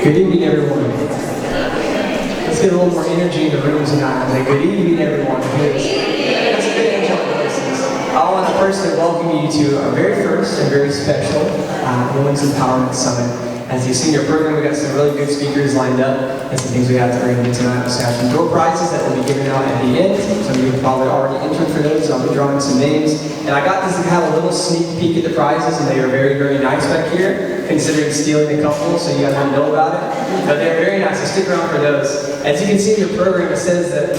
Good evening, everyone. Let's get a little more energy in the room tonight. Like, good evening, everyone. That's a good angelic voices. I want to personally welcome you to our very first and very special Women's Empowerment Summit. As you've seen your program, we've got some really good speakers lined up and some things we have to bring in tonight. We have some door prizes that will be given out at the end. Some of you have probably already entered for those, so I'll be drawing some names. And I got this to have a little sneak peek at the prizes, and they are very, very nice back here, considering stealing a couple, so you guys don't know about it. But they're very nice, so stick around for those. As you can see in your program, it says that,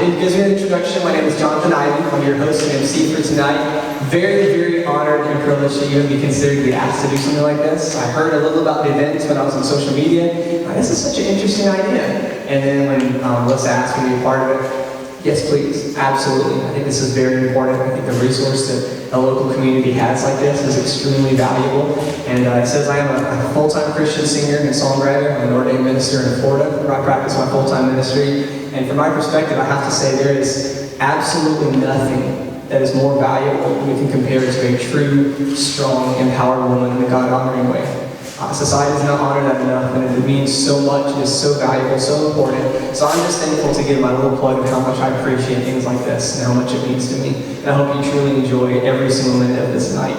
it gives me an introduction. My name is Jonathan Ivey. I'm your host and MC for tonight. Very, very honored and privileged to even be considered to be asked to do something like this. I heard a little about the events when I was on social media. This is such an interesting idea. And then when Melissa asked me to be a part of it, yes, please, absolutely. I think this is very important. I think the resource that a local community has like this is extremely valuable. And it says I am a full-time Christian singer and songwriter. I'm an ordained minister in Florida, where I practice my full-time ministry. And from my perspective, I have to say there is absolutely nothing that is more valuable when we can compare it to a true, strong, empowered woman in a God-honoring way. Society does not honor that enough, and it means so much. It is so valuable, so important. So I'm just thankful to give my little plug of how much I appreciate things like this and how much it means to me. And I hope you truly enjoy every single minute of this night.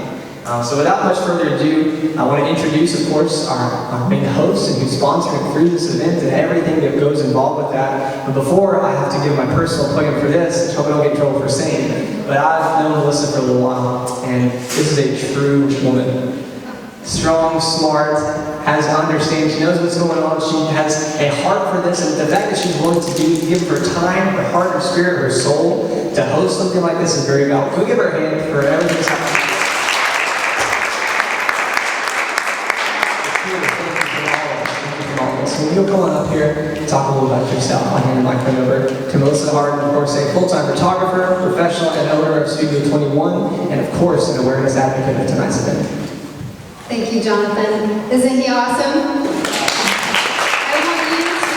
So without much further ado, I want to introduce, of course, our main host and who's sponsoring through this event and everything that goes involved with that. But before, I have to give my personal plug-in for this, which I hope I don't get in trouble for saying. But I've known Melissa for a little while, and this is a true woman. Strong, smart, has understanding, she knows what's going on, she has a heart for this, and the fact that she's willing to give her time, her heart, her spirit, her soul to host something like this is very valuable. Can we give her a hand for everything that's happening? So you'll come on up here and talk a little about yourself. I'll hand the microphone over to Melissa Harden, of course, a full-time photographer, professional, and owner of Studio 21, and of course, an awareness advocate of tonight's event. Thank you, Jonathan. Isn't he awesome? I want you to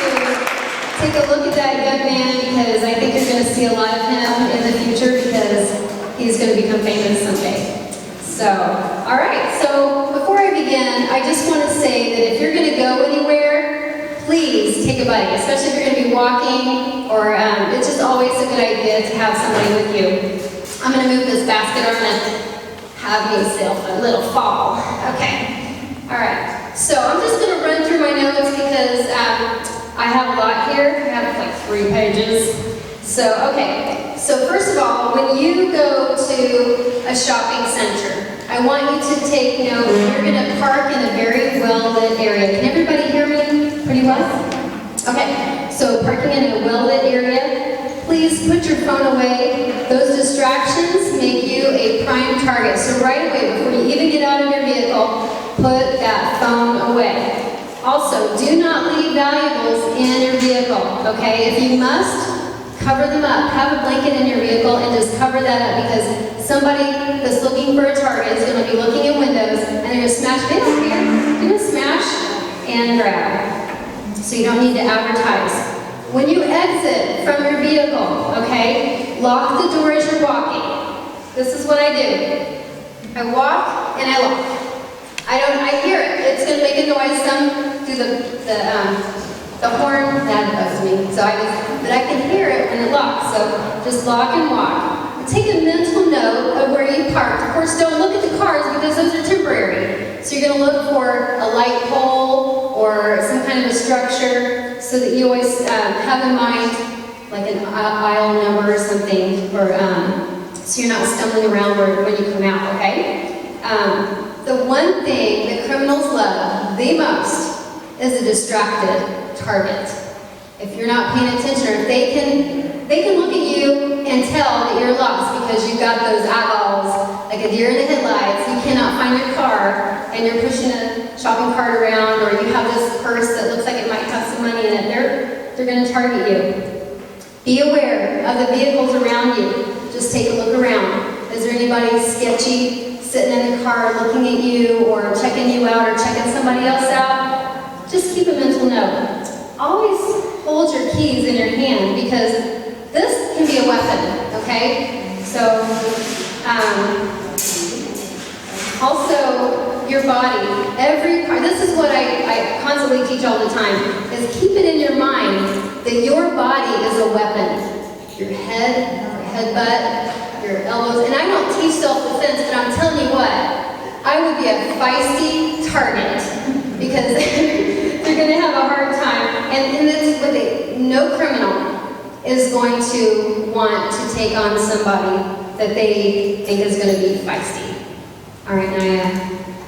take a look at that young man because I think you're going to see a lot of him in the future because he's going to become famous someday. So, all right. So before I begin, I just want to say that if you're going to go anywhere, please take a buddy, especially if you're going to be walking or it's just always a good idea to have somebody with you. I'm going to move this basket. I'm going to have myself a little fall. Okay. All right. So I'm just going to run through my notes because I have a lot here. I have like 3 pages. So, okay. So first of all, when you go to a shopping center, I want you to take note. You're going to park in a very well-lit area. Can everybody hear me pretty well? Okay. So parking in a well-lit area. Please put your phone away. Those distractions make you a prime target. So right away, before you even get out of your vehicle, put that phone away. Also, do not leave valuables in your vehicle, okay? If you must, cover them up. Have a blanket in your vehicle and just cover that up because somebody that's looking for a target is going to be looking in windows and they're going to smash, they don't care. They're going to smash and grab. So you don't need to advertise. When you exit from your vehicle, okay, lock the door as you're walking. This is what I do. I walk and I lock. I hear it. It's going to make a noise. Some do the horn. That bugs me. But I can hear it when it locks. So just lock and walk. Take a mental note of where you parked. Of course, don't look at the cars because those are temporary. So you're going to look for a light pole or some kind of a structure so that you always have in mind like an aisle number or something, or so you're not stumbling around when you come out, okay? The one thing that criminals love the most is a distracted target. If you're not paying attention, or if they can look at you and tell that you're lost because you've got those eyeballs, like a deer in the headlights, you cannot find your car, and you're pushing a shopping cart around, or you have this purse that looks like it might have some money in it, they're going to target you. Be aware of the vehicles around you. Just take a look around. Is there anybody sketchy sitting in the car looking at you, or checking you out, or checking somebody else out? Just keep a mental note. Always hold your keys in your hand because this can be a weapon, okay? So, also, your body, every part. This is what I constantly teach all the time, is keep it in your mind that your body is a weapon. Your head, your headbutt, your elbows, and I don't teach self-defense, but I'm telling you what, I would be a feisty target because they're going to have a hard time. And that's what no criminal is going to want to take on somebody that they think is going to be feisty. All right, Naya,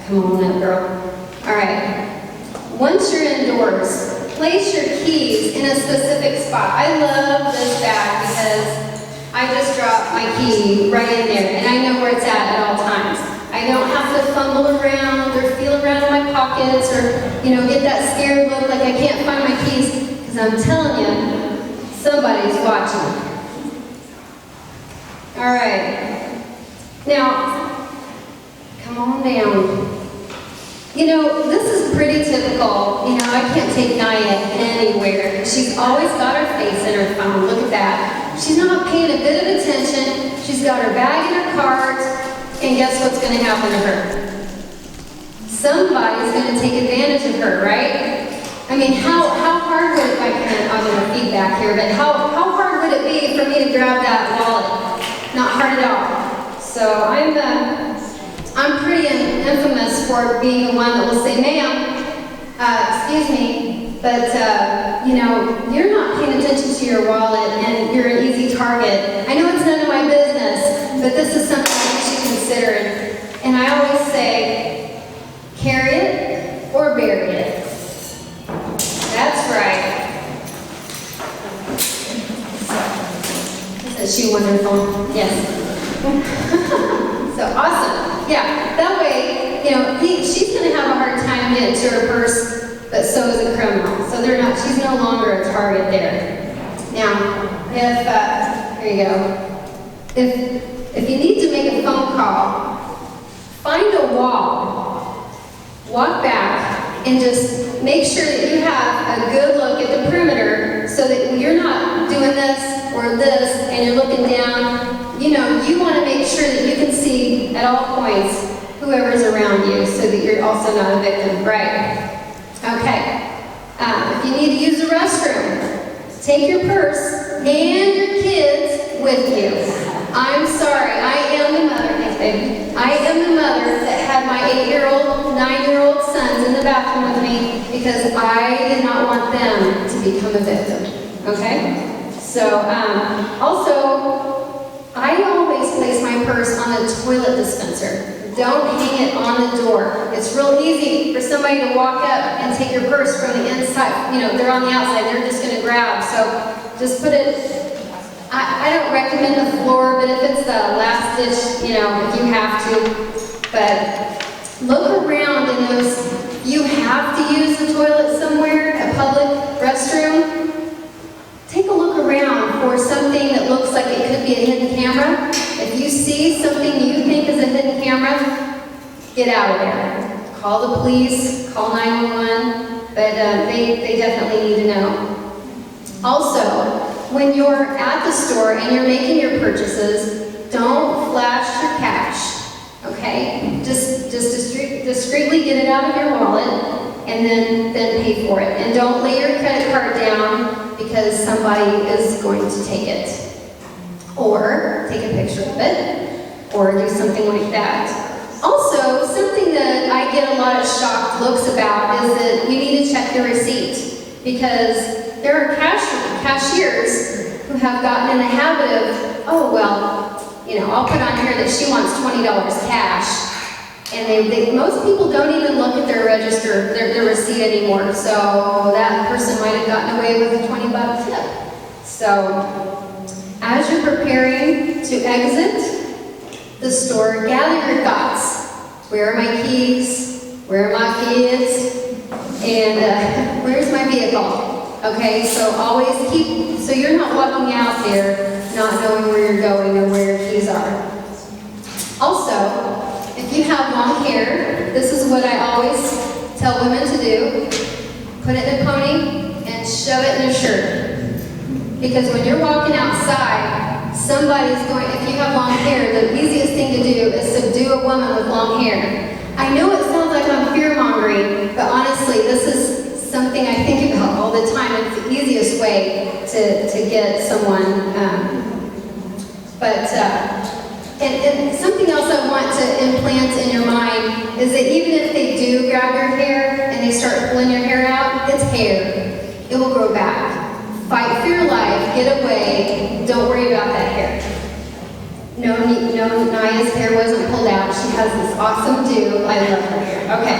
come on up, girl. All right. Once you're indoors, place your keys in a specific spot. I love this bag because I just drop my key right in there, and I know where it's at all times. I don't have to fumble around or feel around in my pockets or, get that scared look like I can't find my keys, because I'm telling you, somebody's watching. All right. Now, come on down. This is pretty typical. I can't take Naya anywhere. She's always got her face in her phone. Look at that. She's not paying a bit of attention. She's got her bag in her cart. And guess what's going to happen to her? Somebody's going to take advantage of her, right? I mean, how hard would it, I'm going to feedback here, but how hard would it be for me to grab that wallet? Not hard at all. So I'm pretty infamous for being the one that will say, ma'am, excuse me, but, you're not paying attention to your wallet and you're an easy target. I know it's none of my business, but this is something you should consider. And I always say, carry it or bury it. That's right. Isn't she wonderful? Yes. So awesome. Yeah, that way, she's going to have a hard time getting to her purse, but so is a criminal. So she's no longer a target there. Now, here you go. If you need to make a phone call, find a wall, walk back, and just make sure that you have a good look at the perimeter so that you're not doing this or this and you're looking down. You want to make sure that you can see at all points whoever's around you so that you're also not a victim, right? Okay. If you need to use the restroom, take your purse and your kids with you. I'm sorry, I am the mother, thanks baby. I am the mother that had my 8-year-old, 9-year-old sons in the bathroom with me because I did not want them to become a victim, okay? So, also, I always place my purse on the toilet dispenser. Don't hang it on the door. It's real easy for somebody to walk up and take your purse from the inside. They're on the outside, they're just gonna grab. So just put it, I don't recommend the floor, but if it's the last ditch, if you have to. But look around in those, you have to use the toilet somewhere, a public restroom. Take a look around for something that looks like it could be a hidden camera. If you see something you think is a hidden camera, get out of there. Call the police, call 911, but they definitely need to know. Also, when you're at the store and you're making your purchases, don't flash your cash, okay? Just discreetly get it out of your wallet and then pay for it. And don't lay your credit card down because somebody is going to take it. Or take a picture of it, or do something like that. Also, something that I get a lot of shocked looks about is that you need to check your receipt because there are cashiers who have gotten in the habit of, oh, well, I'll put on here that she wants $20 cash. And most people don't even look at their register, their receipt anymore. So that person might have gotten away with a $20 tip. So as you're preparing to exit the store, gather your thoughts. Where are my keys? Where are my kids? And where's my vehicle? Okay, so always so you're not walking out there not knowing where you're going or where your keys are. Also, if you have long hair, this is what I always tell women to do. Put it in a pony and shove it in a shirt. Because when you're walking outside, if you have long hair, the easiest thing to do is subdue a woman with long hair. I know it sounds the time. It's the easiest way to get someone. And something else I want to implant in your mind is that even if they do grab your hair and they start pulling your hair out, it's hair. It will grow back. Fight for your life, get away, don't worry about that hair. No, Naya's hair wasn't pulled out. She has this awesome do. I love her hair. Okay.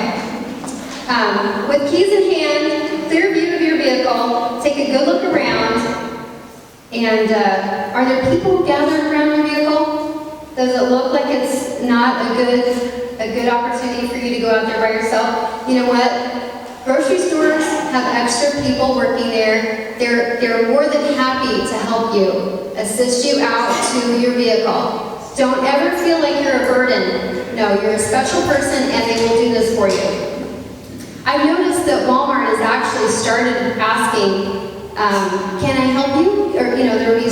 With keys in hand, clear view of your vehicle, take a good look around. And are there people gathered around your vehicle? Does it look like it's not a good opportunity for you to go out there by yourself? You know what? Grocery stores have extra people working there. They're more than happy to help you, assist you out to your vehicle. Don't ever feel like you're a burden. No, you're a special person and they will do this for you. I've noticed that Walmart has actually started asking, can I help you? Or, there will be a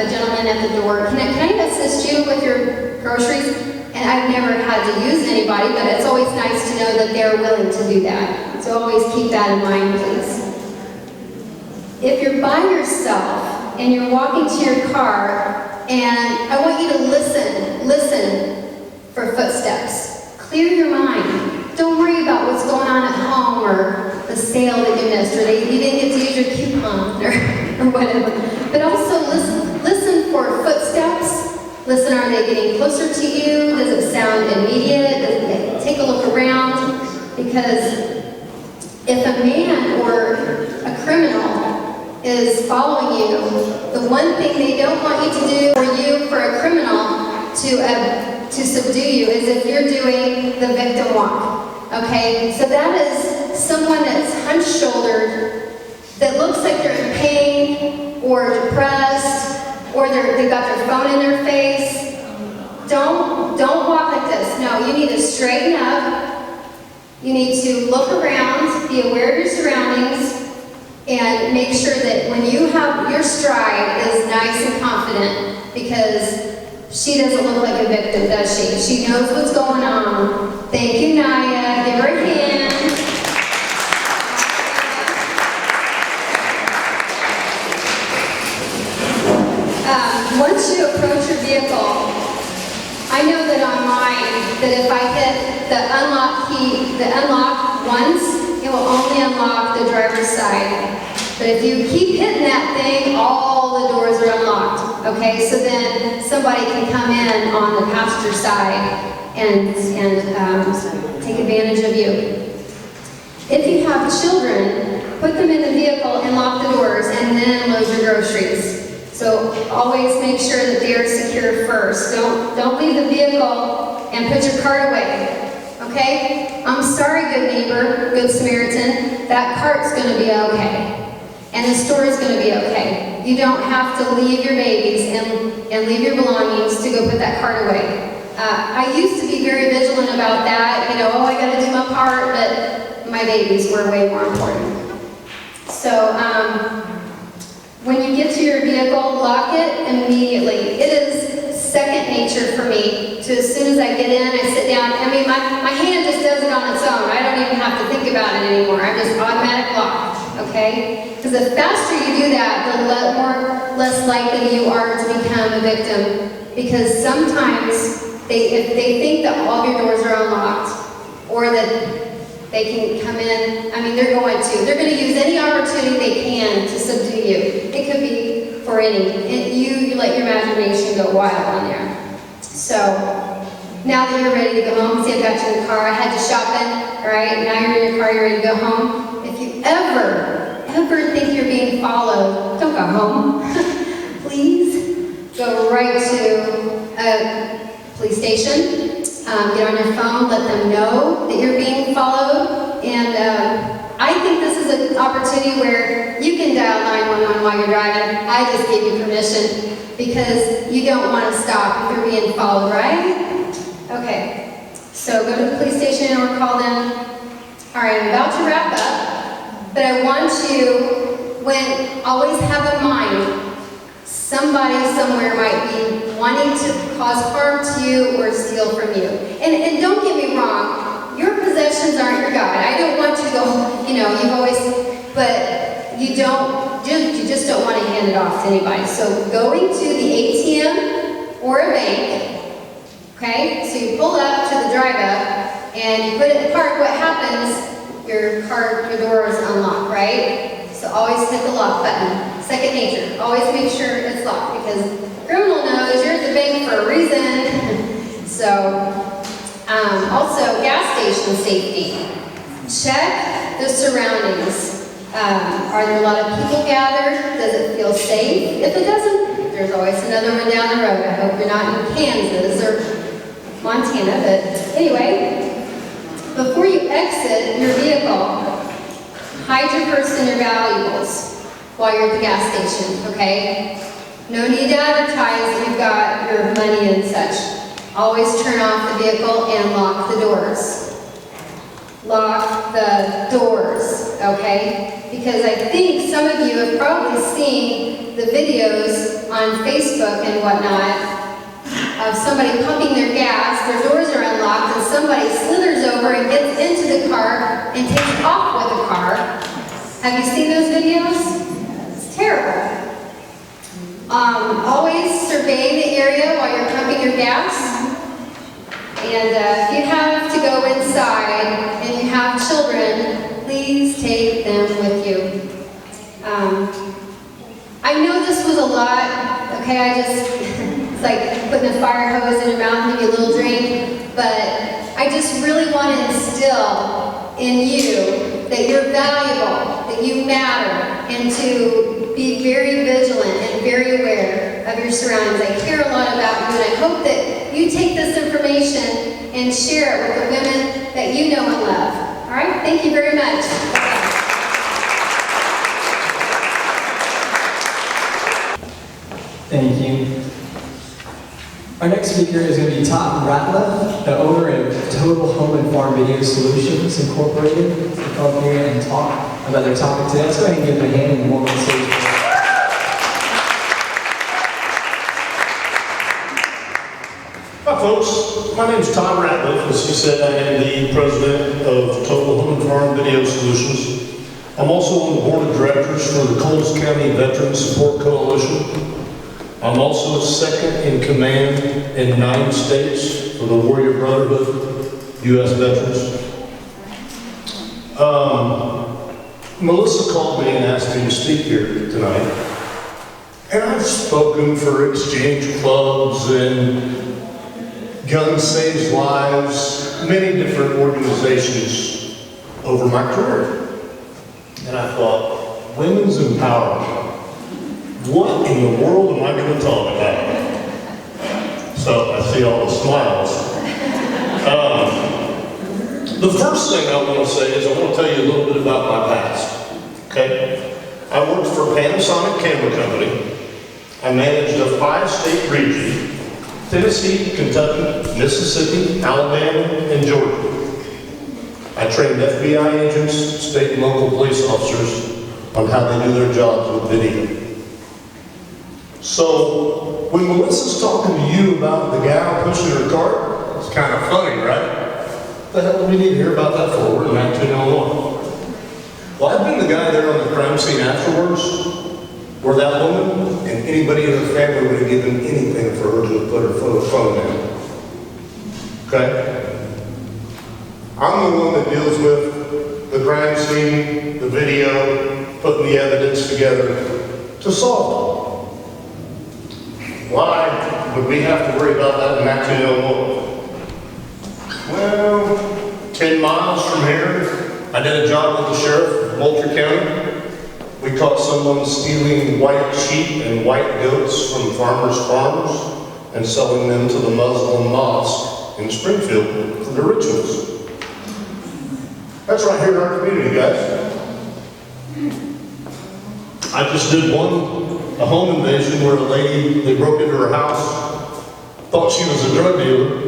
gentleman at the door. Can I assist you with your groceries? And I've never had to use anybody, but it's always nice to know that they're willing to do that. So always keep that in mind, please. If you're by yourself and you're walking to your car, and I want you to listen for footsteps. Clear your mind. Don't worry about what's going on at home or the sale that you missed, or you didn't get to use your coupon or whatever. But also listen for footsteps. Listen, are they getting closer to you? Does it sound immediate? Take a look around. Because if a man or a criminal is following you, the one thing they don't want you to do for a criminal to subdue you is if you're doing the victim walk. Okay? So that is someone that's hunched-shouldered, that looks like they're in pain or depressed, or they've got their phone in their face. Don't walk like this. No, you need to straighten up. You need to look around, be aware of your surroundings, and make sure that when you have your stride is nice and confident, because she doesn't look like a victim, does she? She knows what's going on. Thank you, Naya. Give her a hand. Once you approach your vehicle, I know that on mine, that if I hit the unlock key, the unlock once, it will only unlock the driver's side. But if you keep hitting that thing, all the doors are unlocked. Okay, so then somebody can come in on the passenger side and take advantage of you. If you have children, put them in the vehicle and lock the doors, and then load your groceries. So always make sure that they are secure first. Don't leave the vehicle and put your cart away. Okay? I'm sorry, good neighbor, good Samaritan. That cart's going to be okay. And the store is going to be okay. You don't have to leave your babies and leave your belongings to go put that cart away. I used to be very vigilant about that. I got to do my part, but my babies were way more important. So, when you get to your vehicle, lock it immediately. It is second nature for me to, as soon as I get in, I sit down. I mean, my hand just does it on its own. I don't even have to think about it anymore. I'm just automatic lock, okay? Because the faster you do that, the less likely you are to become a victim. Because sometimes, if they think that all of your doors are unlocked, or that they can come in, they're going to use any opportunity they can to subdue you. It could be for any. You let your imagination go wild on there. So, now that you're ready to go home, see, I got you in the car, I had you shopping, all right? Now you're in your car, you're ready to go home. If you ever think you're being followed, don't go home. Please go right to a police station. Get on your phone, let them know that you're being followed, and I think this is an opportunity where you can dial 911 while you're driving. I just gave you permission because you don't want to stop if you're being followed, right? Okay, so go to the police station or call them. All right, I'm about to wrap up, but I want you, always have in mind, somebody somewhere might be wanting to cause harm to you or steal from you. And don't get me wrong, your possessions aren't your God. I don't want you to go, you've always, but you you just don't want to hand it off to anybody. So going to the ATM or a bank, okay? So you pull up to the drive up and you put it in the park. What happens? Your door is unlocked, right? So always hit the lock button. Second nature. Always make sure it's locked because the criminal knows you're at the bank for a reason. So also gas station safety. Check the surroundings. Are there a lot of people gathered? Does it feel safe? If it doesn't, there's always another one down the road. I hope you're not in Kansas or Montana, but anyway, before you exit your vehicle, hide your purse and your valuables while you're at the gas station, okay? No need to advertise that you've got your money and such. Always turn off the vehicle and lock the doors. Lock the doors, okay? Because I think some of you have probably seen the videos on Facebook and whatnot of somebody pumping their gas, their doors are unlocked, and somebody slithers over and gets into the car and takes off with the car. Have you seen those videos? It's terrible. Always survey the area while you're pumping your gas. And if you have to go inside and you have children, please take them with you. I know this was a lot, okay, it's like putting a fire hose in your mouth and give you a little drink, but I just really want to instill in you that you're valuable, that you matter, and to be very vigilant and very aware of your surroundings. I care a lot about you, and I hope that you take this information and share it with the women that you know and love. All right? Thank you very much. Thank you. Our next speaker is going to be Todd Ratliff, the owner of Total Home and Farm Video Solutions Incorporated. To come here and talk about their topic today. Let's go ahead and give them a hand and welcome to the stage. Hi folks, my name is Todd Ratliff. As he said, I am the president of Total Home and Farm Video Solutions. I'm also on the board of directors for the Coles County Veterans Support Coalition. I'm also second in command in 9 states for the Warrior Brotherhood, U.S. Veterans. Melissa called me and asked me to speak here tonight. And I've spoken for exchange clubs and Gun Saves Lives, many different organizations over my career. And I thought, women's empowerment. What in the world am I going to talk about? So I see all the smiles. The first thing I want to say is I want to tell you a little bit about my past. Okay? I worked for Panasonic Camera Company. I managed a 5-state region: Tennessee, Kentucky, Mississippi, Alabama, and Georgia. I trained FBI agents, state and local police officers on how they do their jobs with video. So, when Melissa's talking to you about the gal pushing her cart, it's kind of funny, right? What the hell do we need to hear about that for? We're in Mattoon, Illinois. Well, I've been the guy there on the crime scene afterwards, where that woman and anybody in her family would have given anything for her to have put her phone in. Okay? I'm the one that deals with the crime scene, the video, putting the evidence together to solve it. Why would we have to worry about that in Mattoon, Illinois? Well, 10 miles from here, I did a job with the sheriff of Moultrie County. We caught someone stealing white sheep and white goats from farmers' farms and selling them to the Muslim mosque in Springfield for their rituals. That's right here in our community, guys. I just did a home invasion where a lady, they broke into her house, thought she was a drug dealer.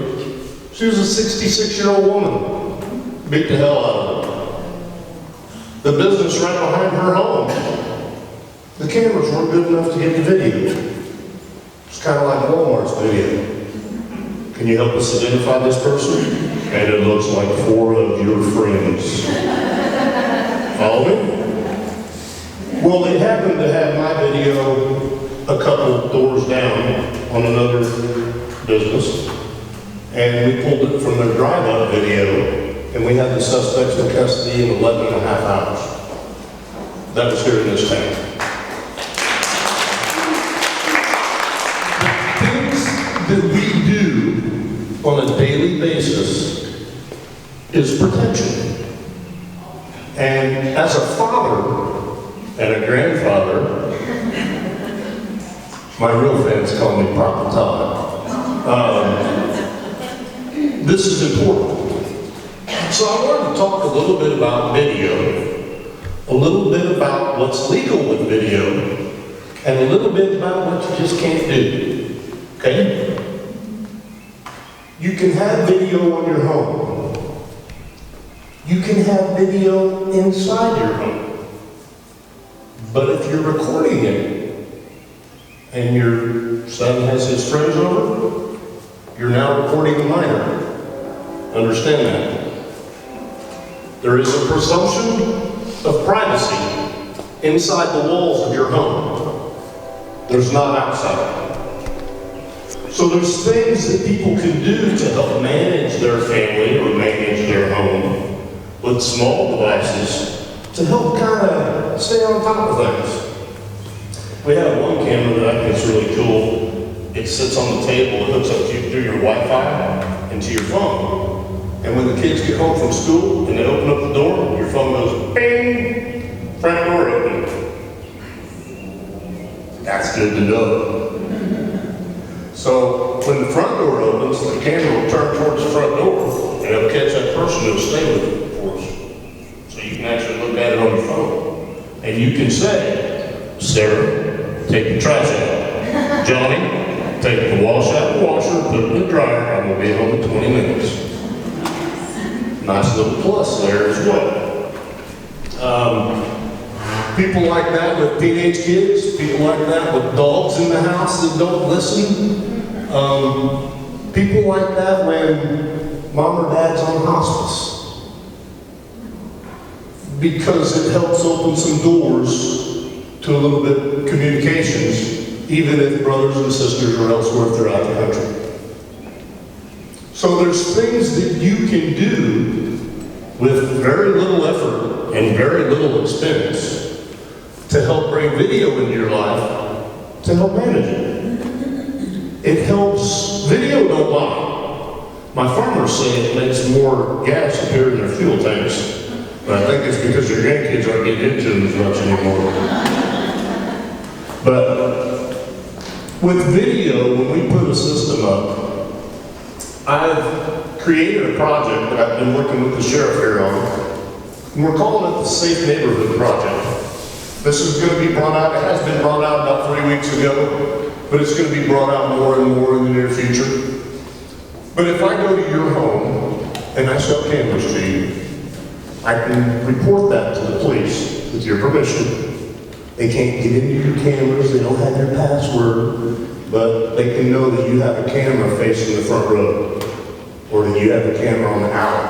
She was a 66-year-old woman. Beat the hell out of her. The business right behind her home, the cameras weren't good enough to get the video. It's kind of like Walmart's video. Can you help us identify this person? And it looks like 4 of your friends. Follow me? Well, they happened to have my video a couple doors down on another business, and we pulled it from their drive-up video, and we had the suspects in custody in 11 and a half hours. That was here in this town. Things that we do on a daily basis is protection. And as a father and a grandfather, my real fans call me Papa Todd. This is important. So I wanted to talk a little bit about video, a little bit about what's legal with video, and a little bit about what you just can't do. Okay? You can have video on your home. You can have video inside your home. But if you're recording it and your son has his friends over, you're now recording a minor. Understand that. There is a presumption of privacy inside the walls of your home. There's not outside. So there's things that people can do to help manage their family or manage their home with small devices to help kind of stay on top of things. We have one camera that I think is really cool. It sits on the table, it hooks up through your Wi-Fi into your phone. And when the kids get home from school and they open up the door, your phone goes, bing, front door open. That's good to know. So when the front door opens, the camera will turn towards the front door and it'll catch that person who'll stay with it for us. So you can actually look at it on your phone. And you can say, Sarah, take the trash out. Johnny, take the wash out of the washer, put it in the dryer, I'm gonna be home in 20 minutes. Nice little plus there as well. People like that with teenage kids, people like that with dogs in the house that don't listen. People like that when mom or dad's on hospice. Because it helps open some doors to a little bit of communications, even if brothers and sisters are elsewhere throughout the country. So there's things that you can do with very little effort and very little expense to help bring video into your life, to help manage it. It helps, video don't lie. My farmers say it makes more gas appear in their fuel tanks, but I think it's because your grandkids aren't getting into them as much anymore. But with video, when we put a system up, I've created a project that I've been working with the sheriff here on, and we're calling it the Safe Neighborhood Project. This is going to be brought out, it has been brought out about 3 weeks ago, but it's going to be brought out more and more in the near future. But if I go to your home and I sell cameras to you, I can report that to the police with your permission. They can't get into your cameras, they don't have your password, but they can know that you have a camera facing the front row, or that you have a camera on the alley.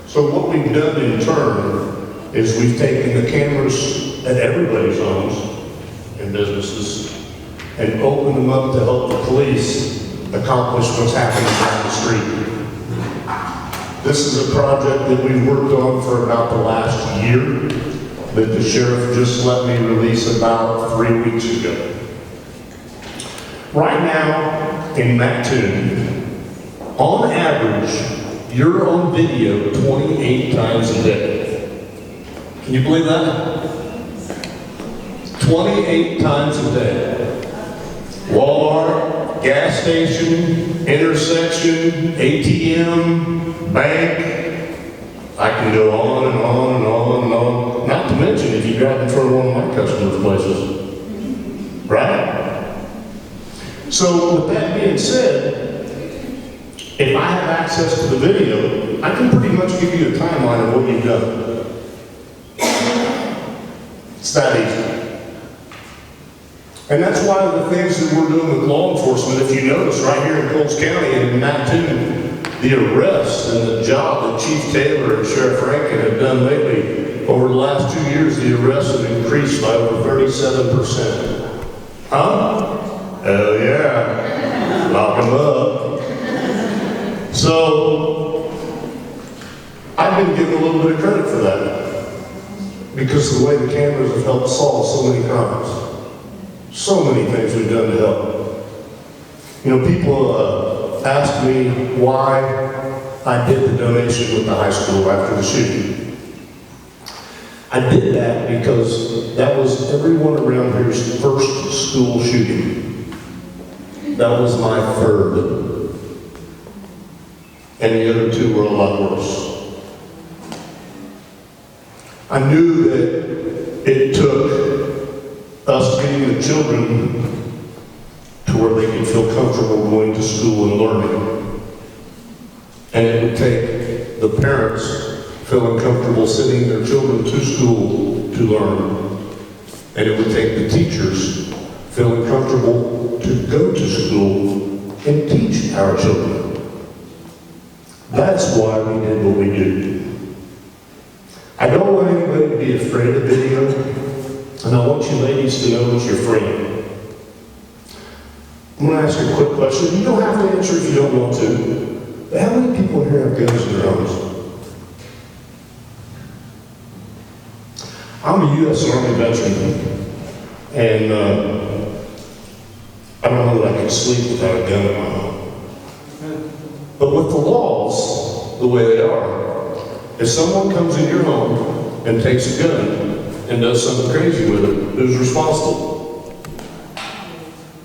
So what we've done in turn is we've taken the cameras at everybody's homes and businesses and opened them up to help the police accomplish what's happening down the street. This is a project that we've worked on for about the last year that the sheriff just let me release about 3 weeks ago. Right now in Mattoon, on average, you're on video 28 times a day. Can you believe that? 28 times a day. Walmart, gas station, intersection, ATM, bank. I can go on and on and on and on. Not to mention if you drive in front of one of my customers' places. Right? So with that being said, if I have access to the video, I can pretty much give you a timeline of what you've done. It's that easy. And that's one of the things that we're doing with law enforcement. If you notice right here in Coles County and in Mattoon, the arrests and the job that Chief Taylor and Sheriff Rankin have done lately, over the last 2 years, the arrests have increased by over 37%. Huh? Hell yeah. Lock them up. So, I've been given a little bit of credit for that. Because of the way the cameras have helped solve so many crimes. So many things we've done to help. You know, people ask me why I did the donation with the high school after the shooting. I did that because that was everyone around here's first school shooting. That was my third. And the other two were a lot worse. I knew that it took us getting the children to where they could feel comfortable going to school and learning. And it would take the parents feeling comfortable sending their children to school to learn. And it would take the teachers feeling comfortable to go to school and teach our children. That's why we did what we did. I don't want anybody to be afraid of video, and I want you ladies to know it's your friend. I'm going to ask you a quick question. You don't have to answer if you don't want to. But how many people here have guns in their homes? I'm a U.S. Army veteran, and I don't know that I could sleep without a gun in my home. But with the laws the way they are, if someone comes in your home and takes a gun and does something crazy with it, who's responsible?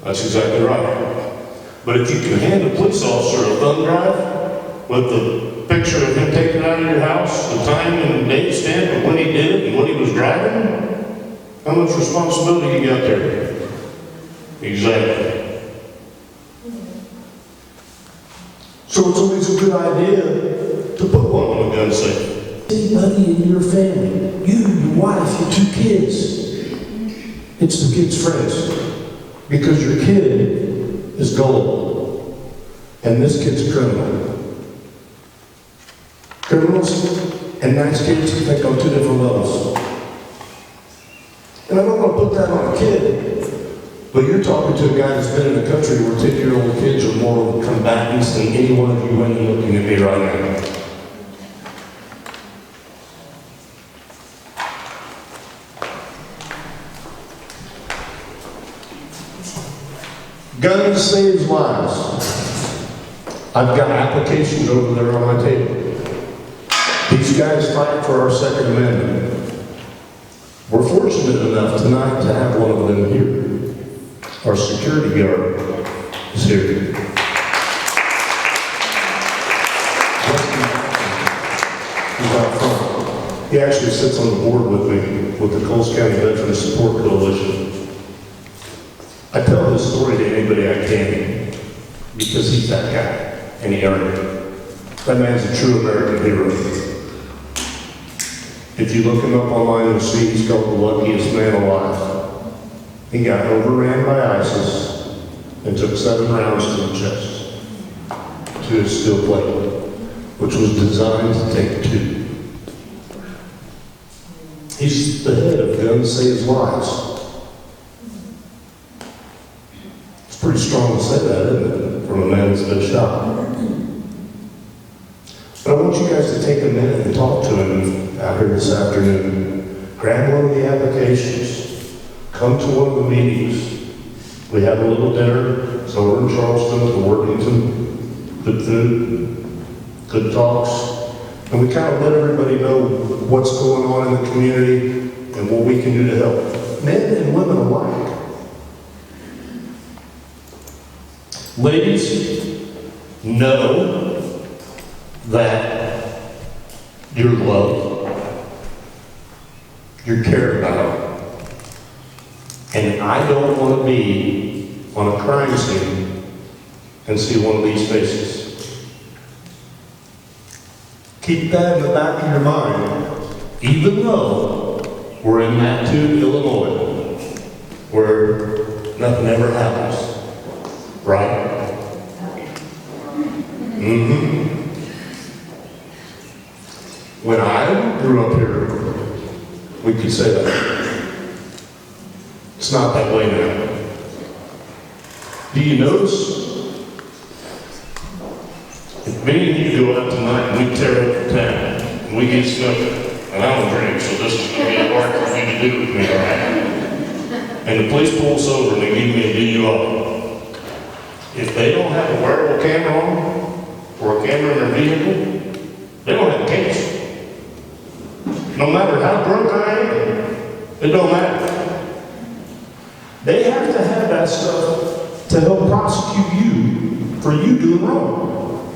That's exactly right. But if you can hand a police officer a thumb drive with the picture of him taken out of your house, the time and date stamp of when he did it and when he was driving, how much responsibility you got there? Exactly. So it's always a good idea to put one on a gun safe. Anybody in your family, you, your wife, your 2 kids, it's the kid's friends. Because your kid is gullible. And this kid's a criminal. Criminals and nice kids think on 2 different levels. And I don't want to put that on a kid, but you're talking to a guy that's been in a country where 10-year-old kids are more combatants than any one of you women looking at me right now. Guns save lives. I've got applications over there on my table. These guys fight for our Second Amendment. We're fortunate enough tonight to have one of them here. Our security guard is here. He's out front. He actually sits on the board with me with the Coles County Veterans Support Coalition. I tell this story to anybody I can because he's that guy, and he earned it. That man's a true American hero. If you look him up online, you'll see he's called the luckiest man alive. He got overran by ISIS and took 7 rounds to the chest, to his steel plate, which was designed to take 2. He's the head of Guns Saves Lives. Pretty strong to say that, isn't it? From a man that's been shot. But I want you guys to take a minute and talk to him out here this afternoon. Grab one of the applications. Come to one of the meetings. We have a little dinner. It's over in Charleston at the Worthington. Good food, good talks. And we kind of let everybody know what's going on in the community and what we can do to help. Men and women alike. Ladies, know that you're loved, you're cared about, and I don't want to be on a crime scene and see one of these faces. Keep that in the back of your mind, even though we're in Mattoon, Illinois, where nothing ever happens. Right? When I grew up here, we could say that. It's not that way now. Do you notice? If me and you go out tonight and we tear up the town, and we get snuffed, and I don't drink, so this is going to be hard for you to do with me, all right? And the police pull us over and they give me a DUI. If they don't have a wearable camera on, or a camera in their vehicle, they don't have a case. No matter how drunk I am, it don't matter. They have to have that stuff to help prosecute you for you doing wrong.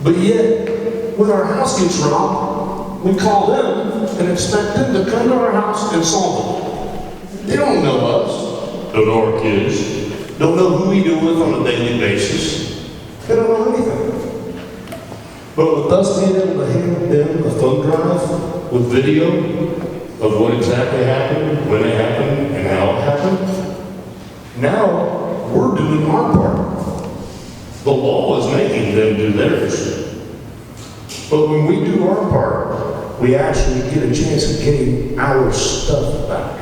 But yet, when our house gets robbed, we call them and expect them to come to our house and solve it. They don't know us, don't know our kids, don't know who we deal with on a daily basis. They don't know anything. But with us being able to hand them a thumb drive with video of what exactly happened, when it happened, and how it happened, now we're doing our part. The law is making them do theirs. But when we do our part, we actually get a chance of getting our stuff back.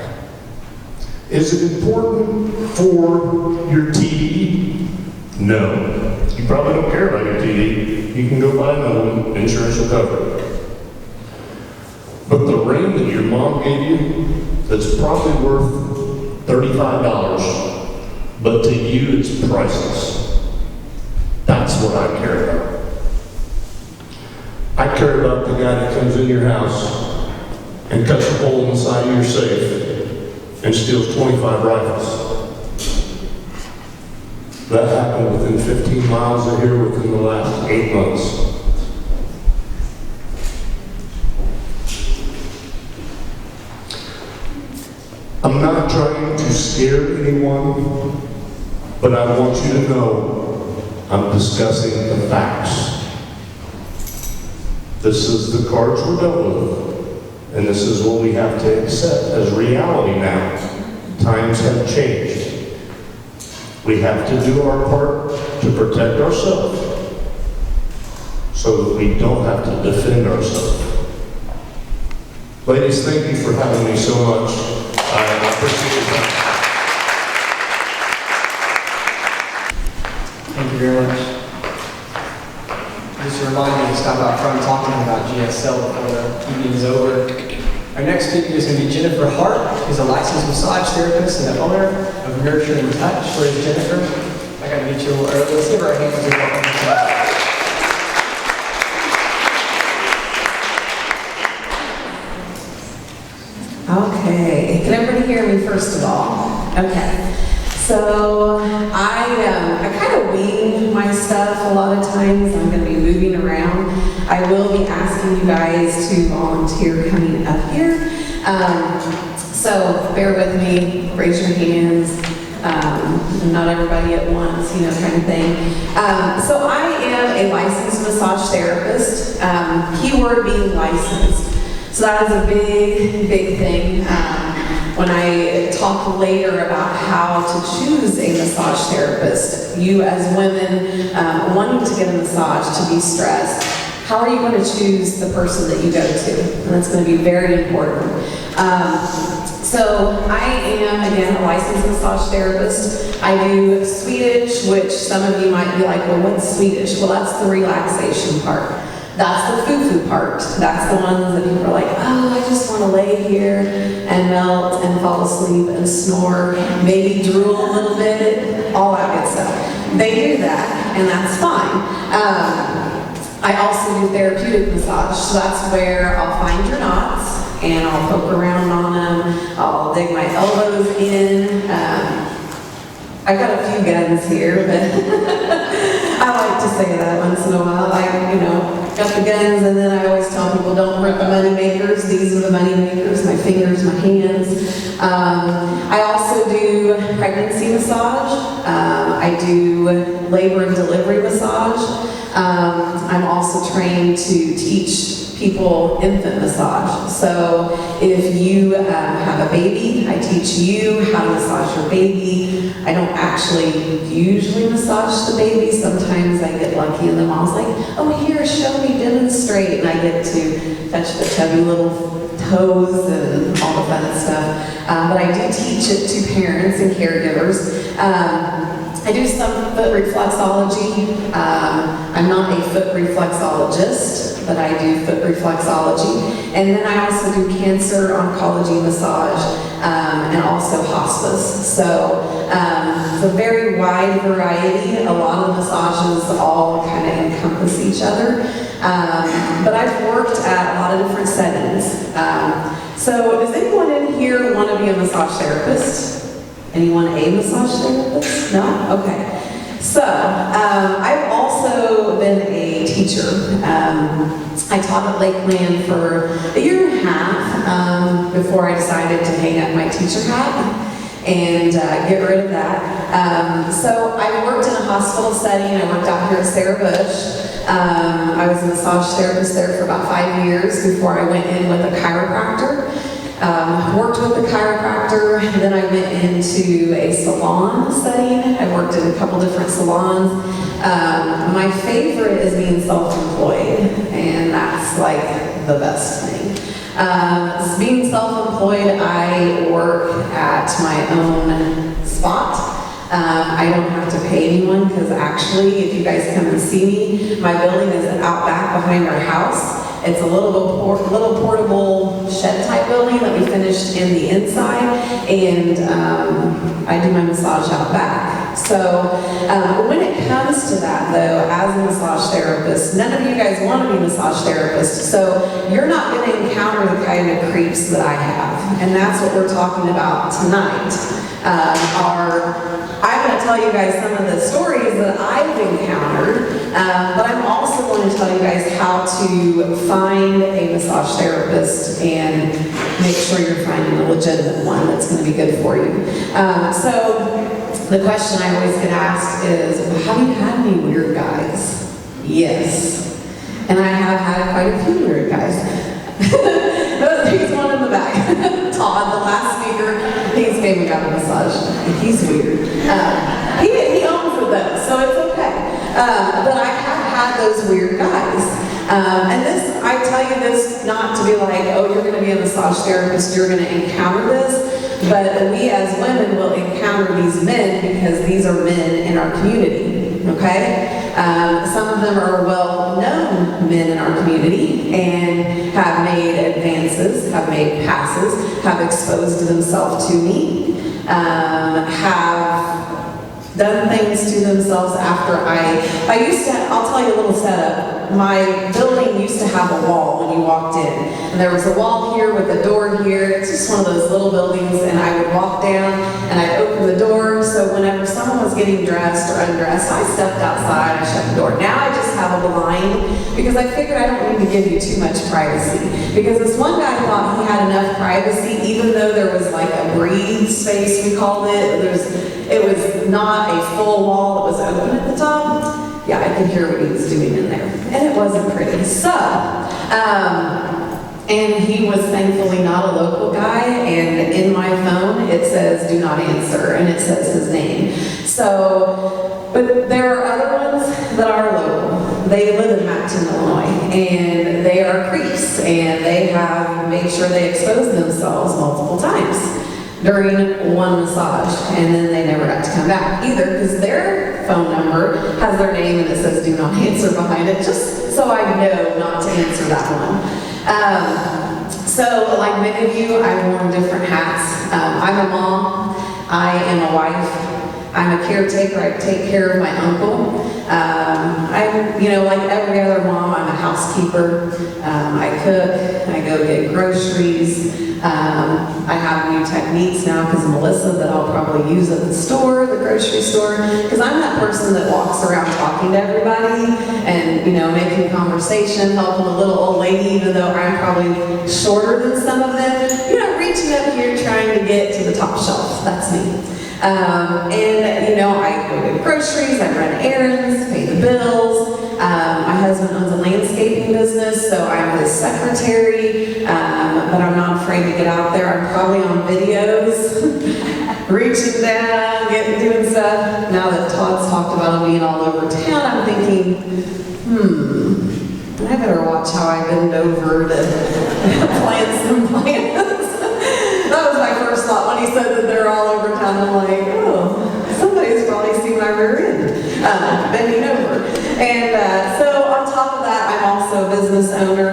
Is it important for your TV? No. You probably don't care about your TV. You can go buy another one. Insurance will cover it. But the ring that your mom gave you, that's probably worth $35, but to you it's priceless. That's what I care about. I care about the guy that comes in your house and cuts a hole in the side of your safe and steals 25 rifles. That happened within 15 miles of here within the last 8 months. I'm not trying to scare anyone, but I want you to know I'm discussing the facts. This is the cards we're dealt with, and this is what we have to accept as reality now. Times have changed. We have to do our part to protect ourselves so that we don't have to defend ourselves. Ladies, thank you for having me so much. I appreciate your time. Thank you very much. Just a reminder to stop out front talking about GSL before the evening is over. Our next speaker is going to be Jennifer Hart, who's a licensed massage therapist and the owner of Nurturing Touch. Where is Jennifer? I got to meet you a little early. Let's give her a hand as we welcome her. Okay, can everybody hear me first of all? Okay, so I kind of wing my stuff a lot of times. I'm going to be moving around. I will be asking you guys to volunteer coming up here. So bear with me, raise your hands. Not everybody at once, you know, kind of thing. So I am a licensed massage therapist. Keyword being licensed. So that is a big, big thing. When I talk later about how to choose a massage therapist, you as women wanting to get a massage to de-stress, how are you going to choose the person that you go to? And that's going to be very important. So I am, again, a licensed massage therapist. I do Swedish, which some of you might be like, well, what's Swedish? Well, that's the relaxation part. That's the foo-foo part. That's the ones that people are like, oh, I just want to lay here and melt and fall asleep and snore, maybe drool a little bit, all that good stuff. They do that, and that's fine. I also do therapeutic massage, so that's where I'll find your knots and I'll poke around on them. I'll dig my elbows in. I've got a few guns here, but I like to say that once in a while. I, got the guns, and then I always tell people, don't hurt the money makers. These are the money makers, my fingers, my hands. I also do pregnancy massage. I do labor and delivery massage. I'm also trained to teach people infant massage. So if you have a baby, I teach you how to massage your baby. I don't actually usually massage the baby. Sometimes I get lucky and the mom's like, oh, here, show me, demonstrate. And I get to touch the chubby little toes and all the fun stuff. But I do teach it to parents and caregivers. I do some foot reflexology. I'm not a foot reflexologist, but I do foot reflexology. And then I also do cancer oncology massage and also hospice. So it's a very wide variety. A lot of the massages all kind of encompass each other. But I've worked at a lot of different settings. So does anyone in here want to be a massage therapist? Anyone a massage therapist? No? Okay. So, I've also been a teacher. I taught at Lakeland for a year and a half before I decided to hang up my teacher hat and get rid of that. So I worked in a hospital setting. I worked out here at Sarah Bush. I was a massage therapist there for about 5 years before I went in with a chiropractor. Worked with the chiropractor, then I went into a salon setting. I worked in a couple different salons. My favorite is being self-employed, and that's like the best thing. Being self-employed, I work at my own spot. I don't have to pay anyone because actually, if you guys come and see me, my building is out back behind our house. It's a little portable shed type building that we finished in the inside, and I do my massage out back. So when it comes to that though, as a massage therapist, none of you guys want to be massage therapists, so you're not going to encounter the kind of creeps that I have, and that's what we're talking about tonight. I'm going to tell you guys some of the stories that I've encountered, but I'm also going to tell you guys how to find a massage therapist and make sure you're finding a legitimate one that's going to be good for you. So the question I always get asked is, have you had any weird guys? Yes. And I have had quite a few weird guys. He's one in the back. Todd, the last speaker, he's maybe got a massage. He's weird. He owns it though, so it's okay. But I have had those weird guys. And this, I tell you this not to be like, oh, you're going to be a massage therapist, you're going to encounter this, but we as women will encounter these men because these are men in our community, okay? Some of them are well-known men in our community and have made advances, have made passes, have exposed themselves to me, have done things to themselves after I used to, I'll tell you a little setup. My building used to have a wall when you walked in. And there was a wall here with a door here. It's just one of those little buildings, and I would walk down and I'd open the door, so whenever someone was getting dressed or undressed, I stepped outside, I shut the door. Now I just have a blind because I figured I don't need to give you too much privacy. Because this one guy thought he had enough privacy, even though there was like a breathe space, we called it. It was not a full wall, it was open at the top. Yeah, I could hear what he was doing in there. And it wasn't pretty. So, and he was thankfully not a local guy, and in my phone it says do not answer, and it says his name. So, but there are other ones that are local. They live in Mattoon, Illinois, and they are creeps, and they have made sure they expose themselves multiple times during one massage, and then they never got to come back either because their phone number has their name and it says do not answer behind it, just so I know not to answer that one. So like many of you, I've worn different hats. I'm a mom, I am a wife, I'm a caretaker, I take care of my uncle. I'm, like every other mom, I'm a housekeeper. I cook, I go get groceries. I have new techniques now because Melissa that I'll probably use at the store, the grocery store, because I'm that person that walks around talking to everybody and, making conversation, helping a little old lady, even though I'm probably shorter than some of them, reaching up here trying to get to the top shelf. That's me. I go get groceries, I run errands, pay the bills. I husband owns a landscaping business, so I'm his secretary, but I'm not afraid to get out there. I'm probably on videos, reaching down, doing stuff. Now that Todd's talked about him being all over town, I'm thinking, I better watch how I bend over to plant some plants. That was my first thought when he said that they're all over town. I'm like, oh, somebody's probably seen my rear end bending over. And so on top of that, I'm also a business owner,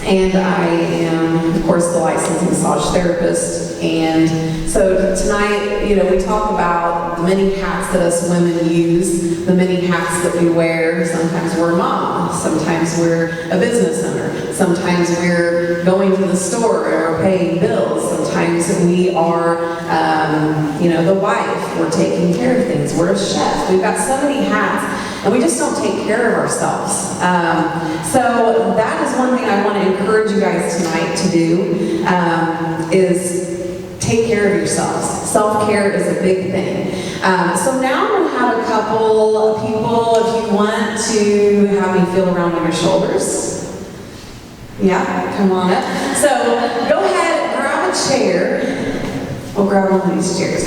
and I am, of course, the licensed massage therapist. And so tonight, we talk about the many hats that us women use, the many hats that we wear. Sometimes we're a mom, sometimes we're a business owner, sometimes we're going to the store or paying bills, sometimes we are, the wife, we're taking care of things, we're a chef. We've got so many hats, and we just don't take care of ourselves. So that is one thing I want to encourage you guys tonight to do, is take care of yourselves. Self-care is a big thing. So now I'm going to have a couple of people, if you want to have me feel around on your shoulders. Yeah, come on up. So go ahead, grab a chair. We'll grab one of these chairs.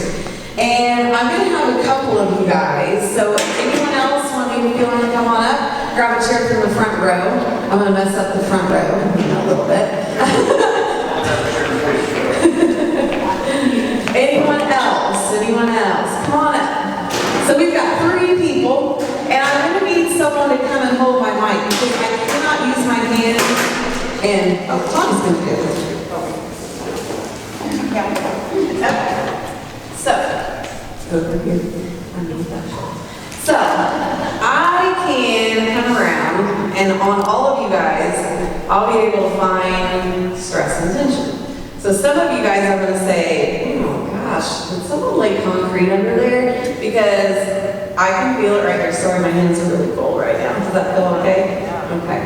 And I'm going to have a couple of you guys. So if anyone else want me to feel around, come on up. Grab a chair from the front row. I'm going to mess up the front row a little bit. Anyone else? Anyone else? Come on up. So we've got 3 people, and I'm going to need someone to come and hold my mic because I cannot use my hands. And Tommy's going to do it. So over here. So I can come around, and on all of you guys, I'll be able to find stress and tension. So some of you guys are going to say, oh gosh, did someone lay concrete under there? Because I can feel it right there. Sorry, my hands are really cold right now. Does that feel okay? Okay.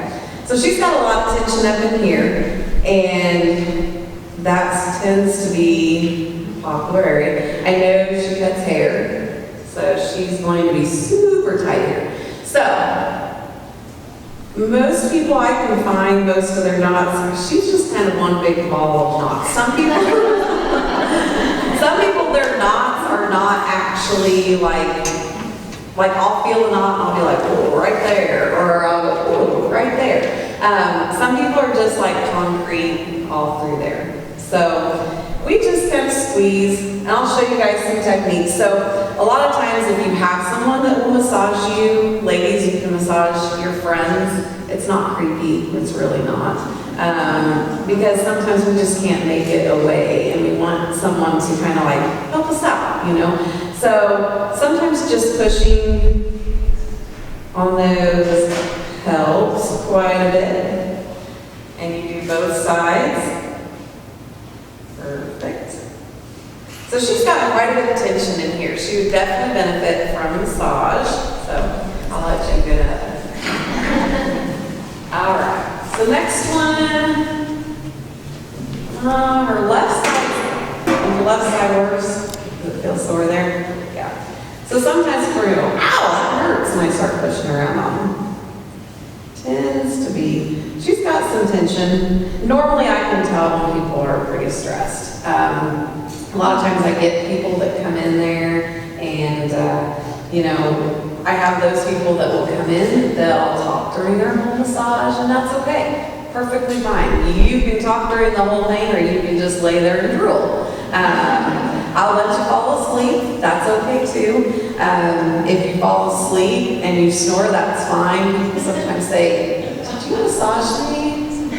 So she's got a lot of tension up in here, and that tends to be a popular area. I know she cuts hair, so she's going to be super tight here. So most people I can find, most of their knots, she's just kind of one big ball of knots. Some people, their knots are not actually like I'll feel a knot and I'll be like, oh, right there, or I'll go, oh, right there. Some people are just like concrete all through there. So we just kind of squeeze, and I'll show you guys some techniques. So a lot of times if you have someone that will massage you, ladies, you can massage your friends. It's not creepy, it's really not. Because sometimes we just can't make it away, and we want someone to kind of like help us out, So sometimes just pushing on those helps quite a bit. And you do both sides. Perfect. So she's got quite a bit of tension in here. She would definitely benefit from a massage. So I'll let you get up. All right. So next one. Her left side. The left side works. Does it feel sore there? Yeah. So sometimes we're going to go, ow, that hurts, and I start pushing around on them. Tends to be, she's got some tension. Normally I can tell when people are pretty stressed. A lot of times I get people that come in there and, I have those people that will come in, they'll talk during their whole massage, and that's okay. Perfectly fine. You can talk during the whole thing, or you can just lay there and drool. I'll let you fall asleep, that's okay too. If you fall asleep and you snore, that's fine. People sometimes say, did you massage me?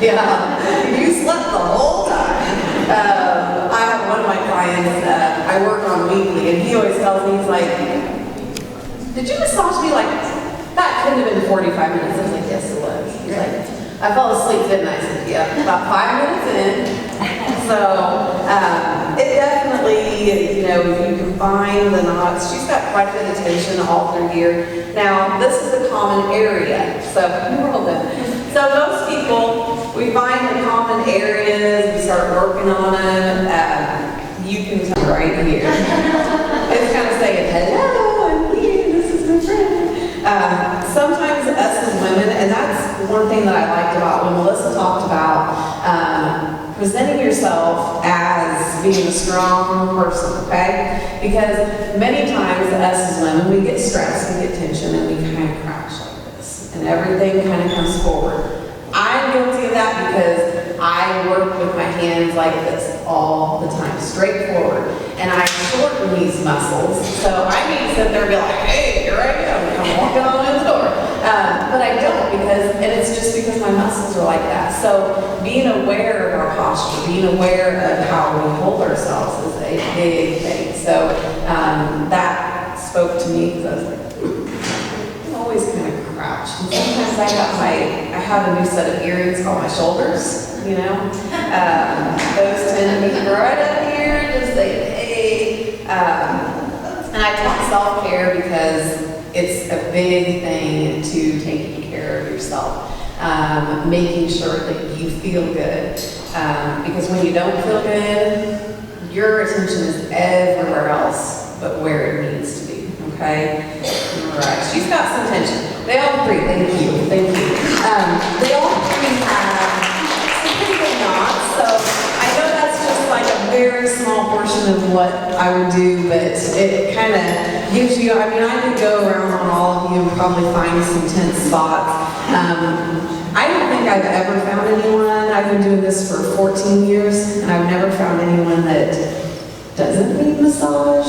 Yeah. You slept the whole time. I have one of my clients that I work on weekly, and he always tells me, he's like, did you massage me? Like, that couldn't have been 45 minutes. I was like, yes, it was. He's like, I fell asleep, didn't I? I said, yeah, about 5 minutes in. So it definitely, you can find the knots. She's got quite a bit of tension all through here. Now, this is a common area. So most people, we find the common areas, we start working on them. You can tell right here. It's kind of saying, hello, I'm here, this is my friend. Sometimes us as women, and that's one thing that I liked about when Melissa talked about presenting yourself as being a strong person, okay? Because many times us as women, we get stressed, we get tension, and we kind of crouch like this, and everything kind of comes forward. I'm guilty of that because I work with my hands like this all the time, straight forward. And I shorten these muscles, so I need to sit there and be like, hey, here I am, I'm walking on in the door. But I don't and it's just because my muscles are like that. So being aware of our posture, being aware of how we hold ourselves is a big thing. So that spoke to me because I was like, I'm always kind of crouched. And sometimes I have a new set of earrings on my shoulders, you know. Those tend to be right up here, just like, hey. And I talk self-care because it's a big thing to taking care of yourself. Making sure that you feel good. Because when you don't feel good, your attention is everywhere else but where it needs to be, okay? All right, she's got some tension. They all three, thank you. They all three have some pretty good knots, so I know that's just like a very small portion of what I would do, but it kind of gives you, I mean, I could go around on all of you and probably find some tense spots. I don't think I've ever found anyone, I've been doing this for 14 years, and I've never found anyone that doesn't need massage,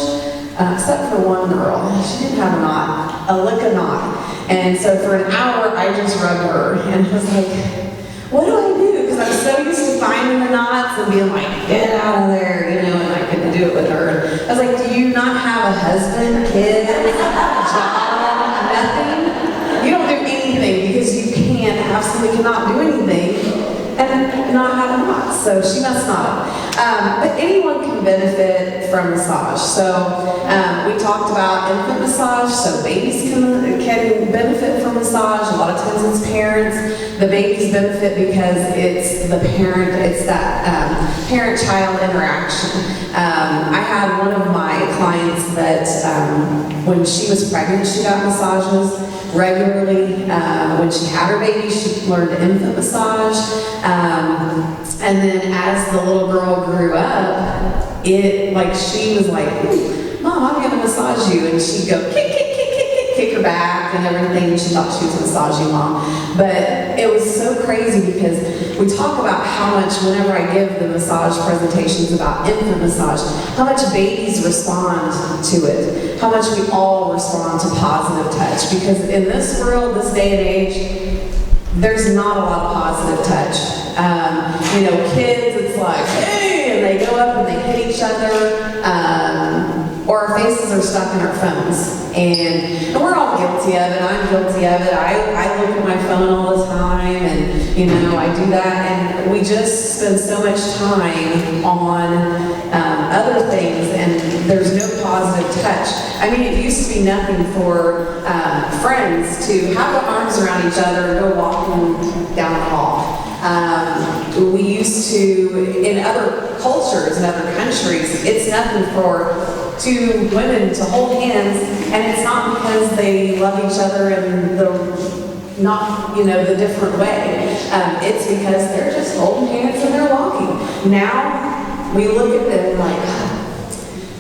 except for one girl. She didn't have a knot, a lick of knot. And so for an hour, I just rubbed her, and I was like, what do I do? Because I'm so used to finding the knots and being like, get out of there, you know, and I couldn't do it with her. I was like, do you not have a husband, kids, job, nothing? You don't do anything because you can't have somebody not do anything and not have a knot. So she must not. But anyone can benefit from massage. So we talked about infant massage, so babies can benefit from massage. A lot of times it's parents. The babies benefit because it's the parent, it's that parent-child interaction. I had one of my clients that when she was pregnant, she got massages regularly. When she had her baby, she learned infant massage. And then as the little girl grew up, she was like, Mom, I'm gonna massage you. And she'd go kick her back and everything. And she thought she was massaging Mom. But it was so crazy because we talk about how much, whenever I give the massage presentations about infant massage, how much babies respond to it, how much we all respond to positive touch. Because in this world, this day and age, there's not a lot of positive touch. You know, kids, it's like, hey, and they go up and they hit each other, or our faces are stuck in our phones. And we're all guilty of it. I'm guilty of it. I look at my phone all the time, and, you know, I do that, and we just spend so much time on other things, and there's no positive touch. I mean, it used to be nothing for friends to have their arms around each other and go walking down the hall. We used to, in other cultures, in other countries, it's nothing for two women to hold hands, and it's not because they love each other in the not, you know, the different way. It's because they're just holding hands and they're walking. Now, we look at them like,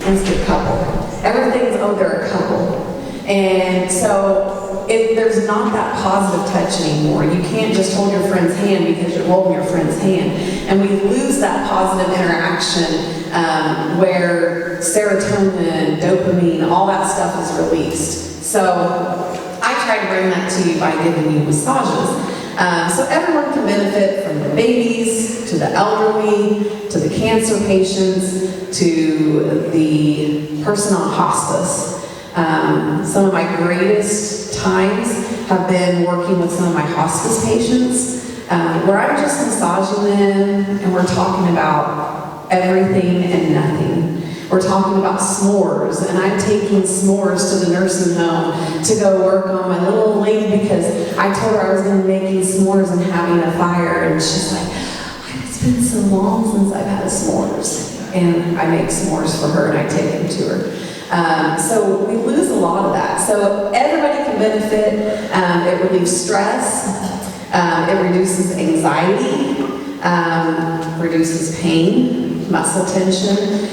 it's a couple. Everything's, oh, they're a couple. And so, there's not that positive touch anymore. You can't just hold your friend's hand because you're holding your friend's hand. And we lose that positive interaction where serotonin, dopamine, all that stuff is released. So I try to bring that to you by giving you massages. So everyone can benefit, from the babies, to the elderly, to the cancer patients, to the person on hospice. Some of my greatest times have been working with some of my hospice patients, where I'm just massaging them and we're talking about everything and nothing. We're talking about s'mores, and I'm taking s'mores to the nursing home to go work on my little old lady because I told her I was going to be making s'mores and having a fire, and she's like, it's been so long since I've had a s'mores. And I make s'mores for her and I take them to her. So we lose a lot of that. So everybody can benefit. It relieves stress. It reduces anxiety, reduces pain, muscle tension.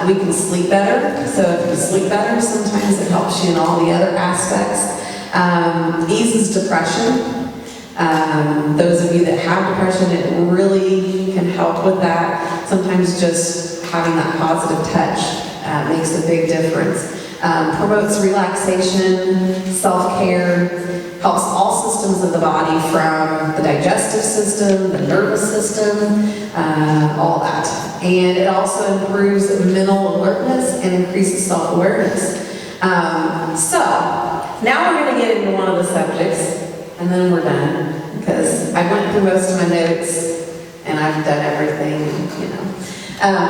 We can sleep better. So if you sleep better, sometimes it helps you in all the other aspects. Eases depression. Those of you that have depression, it really can help with that. Sometimes just having that positive touch makes a big difference. Promotes relaxation, self-care, helps all systems of the body, from the digestive system, the nervous system, all that. And it also improves mental alertness and increases self-awareness. So, now we're going to get into one of the subjects, and then we're done, because I went through most of my notes, and I've done everything, you know.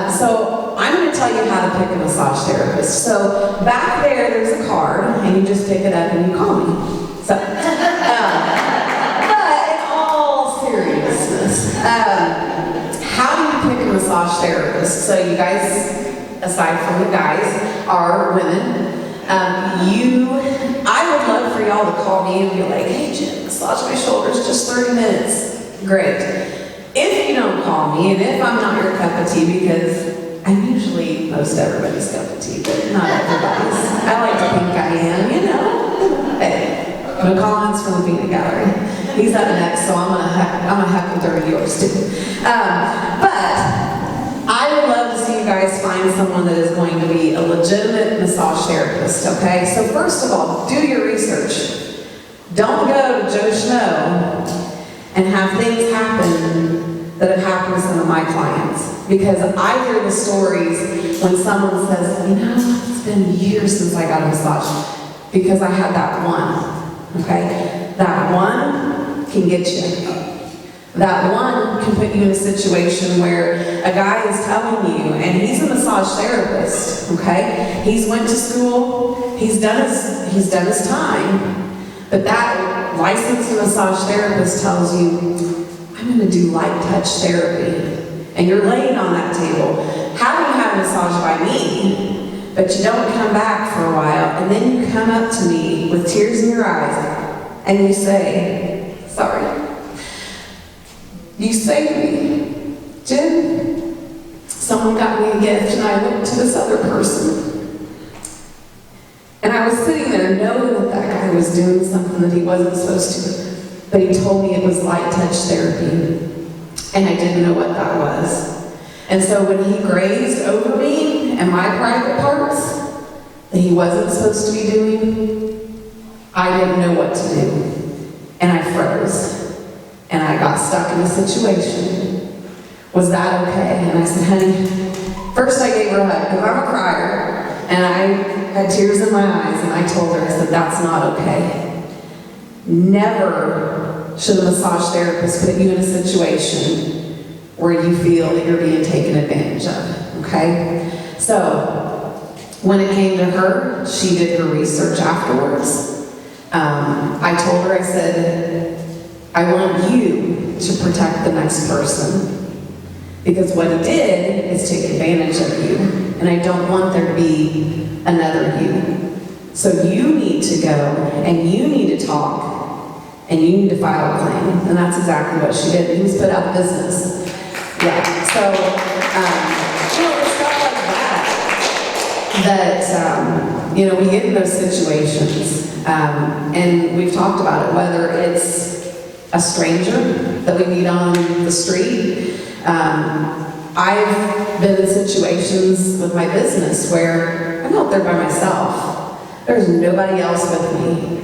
So I'm going to tell you how to pick a massage therapist. So back there's a card, and you just pick it up and you call me. So, but in all seriousness, how do you pick a massage therapist? So you guys, aside from the guys, are women. I would love for y'all to call me and be like, hey Jen, massage my shoulders, just 30 minutes. Great. If you don't call me, and if I'm not your cup of tea, because I'm usually most everybody's cup of tea, but not everybody's. I like to think I am, you know. Hey, I'm gonna call Hans from the Peanut Gallery. He's up next, so I'm gonna heckle during yours too. But I would love to see you guys find someone that is going to be a legitimate massage therapist, okay? So first of all, do your research. Don't go to Joe Schmo and have things happen that have happened to some of my clients. Because I hear the stories when someone says, you know, it's been years since I got a massage, because I had that one, okay? That one can get you. That one can put you in a situation where a guy is telling you, and he's a massage therapist, okay? He's went to school, he's done his time, but that licensed massage therapist tells you, I'm going to do light touch therapy. And you're laying on that table, having had a massage by me, but you don't come back for a while, and then you come up to me with tears in your eyes, and you say, sorry. You say to me, Jen, someone got me a gift, and I went to this other person. And I was sitting there knowing that that guy was doing something that he wasn't supposed to. But he told me it was light touch therapy, and I didn't know what that was. And so when he grazed over me and my private parts that he wasn't supposed to be doing, I didn't know what to do. And I froze. And I got stuck in a situation. Was that okay? And I said, honey, first I gave her a hug, because I'm a crier, and I had tears in my eyes, and I told her, I said, that's not okay. Never should a massage therapist put you in a situation where you feel that you're being taken advantage of, okay? So, when it came to her, she did her research afterwards. I told her, I said, I want you to protect the next person, because what he did is take advantage of you, and I don't want there to be another you. So you need to go, and you need to talk, and you need to file a claim. And that's exactly what she did. He was put out of business. Yeah, so, you know, it's stuff like that, you know, we get in those situations, and we've talked about it, whether it's a stranger that we meet on the street. I've been in situations with my business where I'm out there by myself. There's nobody else with me.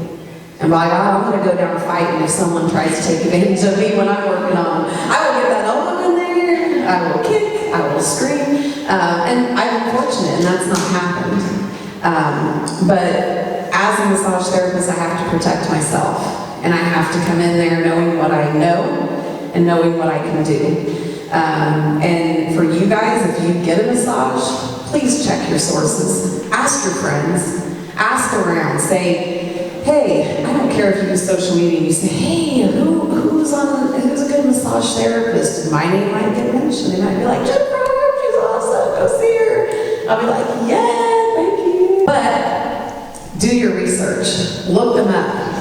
And by God, I'm going to go down fighting if someone tries to take advantage of me when I'm working on. I will get that elbow in there, I will kick, I will scream. And I'm fortunate, and that's not happened. But as a massage therapist, I have to protect myself. And I have to come in there knowing what I know and knowing what I can do. And for you guys, if you get a massage, please check your sources. Ask your friends. Ask around. Say, hey, I don't care if you use social media and you say, hey, who's a good massage therapist? My name might get mentioned. They might be like, Jennifer, she's awesome, go see her. I'll be like, yeah, thank you. But do your research. Look them up.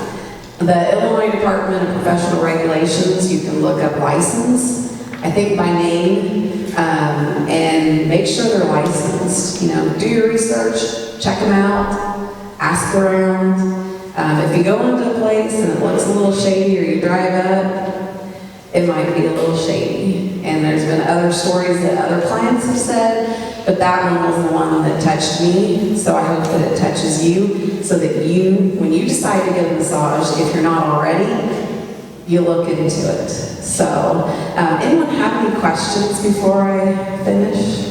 The Illinois Department of Professional Regulations, you can look up license, I think by name, and make sure they're licensed. You know, do your research, check them out, ask around. If you go into a place and it looks a little shady or you drive up, it might be a little shady. And there's been other stories that other clients have said, but that one was the one that touched me, so I hope that it touches you, so that you, when you decide to get a massage, if you're not already, you look into it. So, anyone have any questions before I finish?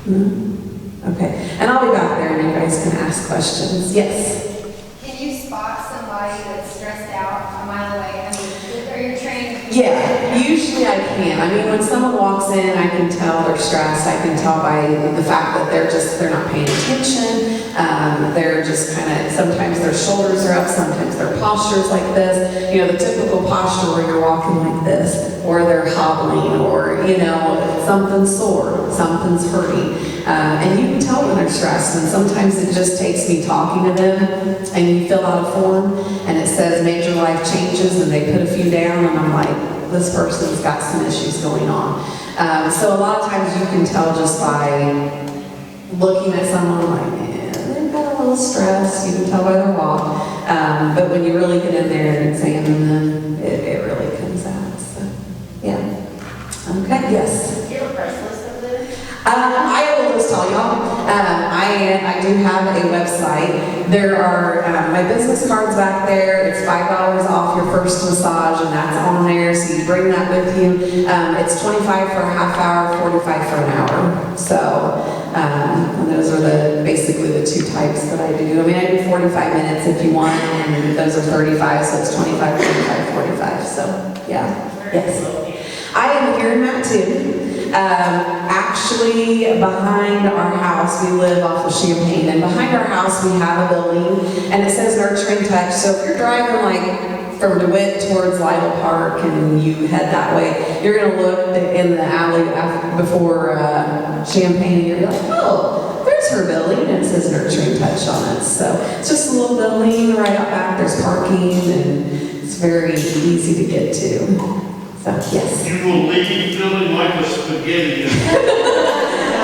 No? Okay, and I'll be back there and you guys can ask questions. Yes? Can you spot somebody that's stressed out a mile away? I mean, are you trained? Yeah, usually I can. I mean, when someone walks in, I can tell they're stressed. I can tell by the fact that they're not paying attention. They're just kind of, sometimes their shoulders are up, sometimes their posture's like this. You know, the typical posture where you're walking like this, or they're hobbling, or, you know, something's sore, something's hurting. And you can tell when they're stressed, and sometimes it just takes me talking to them, and you fill out a form, and it says major life changes, and they put a few down, and I'm like, this person's got some issues going on. So a lot of times you can tell just by looking at someone like, man, they've got a little stress, you can tell by their walk. But when you really get in there and examine them, it really comes out. So, yeah. Okay, yes? Do you have a price list of this? I will just tell y'all, I do have a website. There are my business cards back there. It's $5 off your first massage, and that's on there, so you bring that with you. It's $25 for a half hour, $45 for an hour. So, and those are basically the two types that I do. I mean, I do 45 minutes if you want, and those are 35, so it's 25, 45, 45. So, yeah, yes. I am here in Mattoon. Actually, behind our house, we live off of Champaign, and behind our house we have a building, and it says Nurturing Touch. So if you're driving like from DeWitt towards Lytle Park and you head that way, you're going to look in the alley before Champaign, and you're like, oh, there's her building, and it says Nurturing Touch on it. So it's just a little building right out back. There's parking, and it's very easy to get to. So, yes. You will leave feeling like a spaghetti.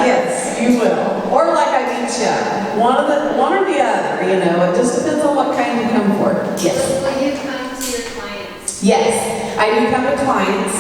Yes, you will. Or like I beat you up. One or the other, you know. It just depends on what kind you come for. Yes. Will you come to your clients? Yes, I do come to clients.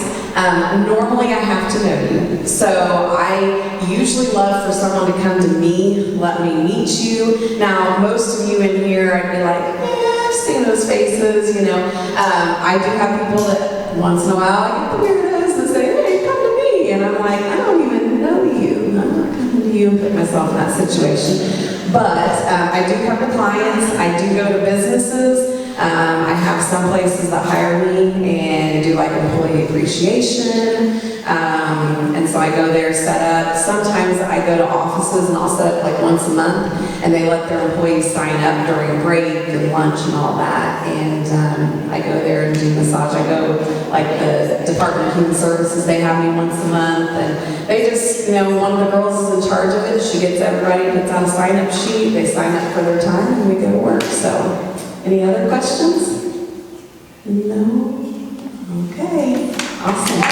Normally I have to know you. So I usually love for someone to come to me, let me meet you. Now, most of you in here, I'd be like, yeah, I've seen those faces, you know. I do have people that once in a while I get the weirdos that say, hey, come to me. And I'm like, I don't even know you. I'm not coming to you and put myself in that situation. But I do come to clients. I do go to businesses. I have some places that hire me and do like employee appreciation. And so I go there, set up. Sometimes I go to offices and I'll set up like once a month, and they let their employees sign up during break and lunch and all that. And I go there and do massage. I go like the Department of Human Services, they have me once a month, and they just, you know, one of the girls is in charge of it. She gets everybody, puts on a sign-up sheet, they sign up for their time, and we go to work. So, any other questions? No? Okay, awesome.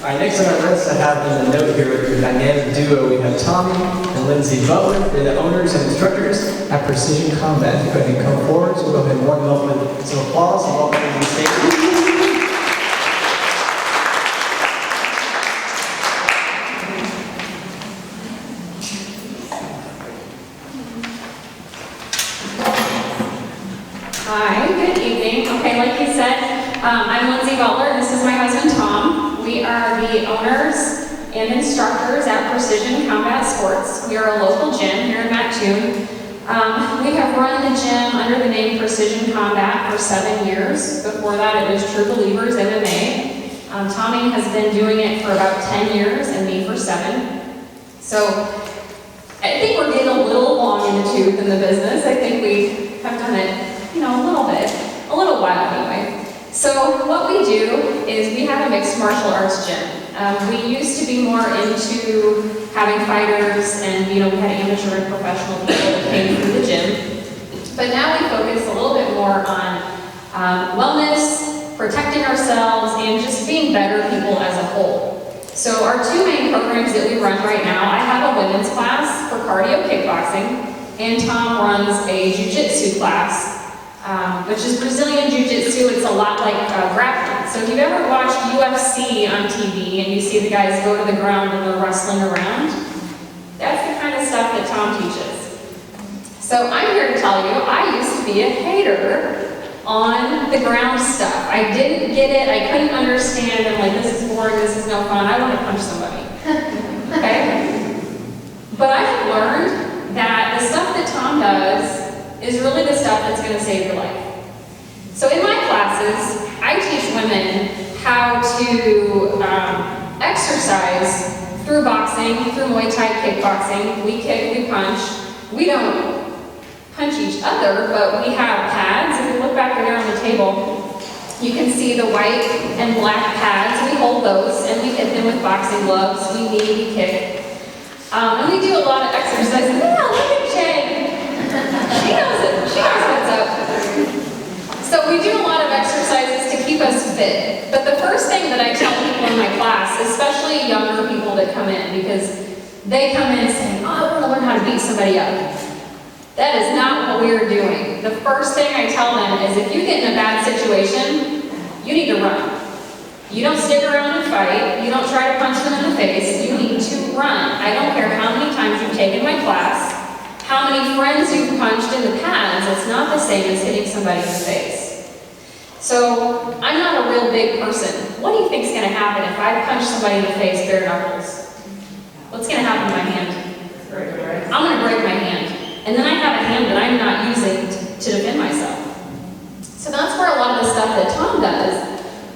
All right, next on our list, I have in the note here with the dynamic duo. We have Tommy and Lindsay Butler. They're the owners and instructors at Precision Combat. If you go ahead and come forward, so we'll go ahead and warm them up with some applause and welcome them to the stage. Hi, good evening. Okay, like you said, I'm Lindsay Butler. This is my husband, Tom. We are the owners and instructors at Precision Combat Sports. We are a local gym here in Mattoon. We have run the gym under the name Precision Combat for 7 years. Before that, it was True Believers MMA. Tommy has been doing it for about 10 years and me for 7. So I think we're getting a little long in the tooth in the business. I think we have done it, you know, a little while anyway. So what we do is we have a mixed martial arts gym. We used to be more into having fighters, and we had amateur and professional people that came through the gym. But now we focus a little bit more on wellness, protecting ourselves, and just being better people as a whole. So our two main programs that we run right now, I have a women's class for cardio kickboxing, and Tom runs a jiu-jitsu class, which is Brazilian jiu-jitsu. It's a lot like grappling. So if you've ever watched UFC on TV and you see the guys go to the ground and they're wrestling around, that's the kind of stuff that Tom teaches. So I'm here to tell you, I used to be a hater on the ground stuff. I didn't get it, I couldn't understand, I'm like, this is boring, this is no fun, I want to punch somebody. Okay? But I have learned that the stuff that Tom does is really the stuff that's going to save your life. So in my classes, I teach women how to exercise through boxing, through Muay Thai kickboxing. We kick, we punch. We don't punch each other, but we have pads. If you look back there on the table, you can see the white and black pads. We hold those and we hit them with boxing gloves. We knee, we kick. And we do a lot of exercises. Yeah, look at Jay. She knows it. She knows what's up. So we do a lot of exercises to keep us fit. But the first thing that I tell people in my class, especially younger people that come in, because they come in saying, oh, I want to learn how to beat somebody up. That is not what we are doing. The first thing I tell them is if you get in a bad situation, you need to run. You don't stick around and fight. You don't try to punch them in the face. You need to run. I don't care how many times you've taken my class, how many friends you've punched in the pads. It's not the same as hitting somebody in the face. So I'm not a real big person. What do you think is going to happen if I punch somebody in the face bare knuckles? What's going to happen to my hand? I'm going to break my hand. And then I have a hand that I'm not using to defend myself. So that's where a lot of the stuff that Tom does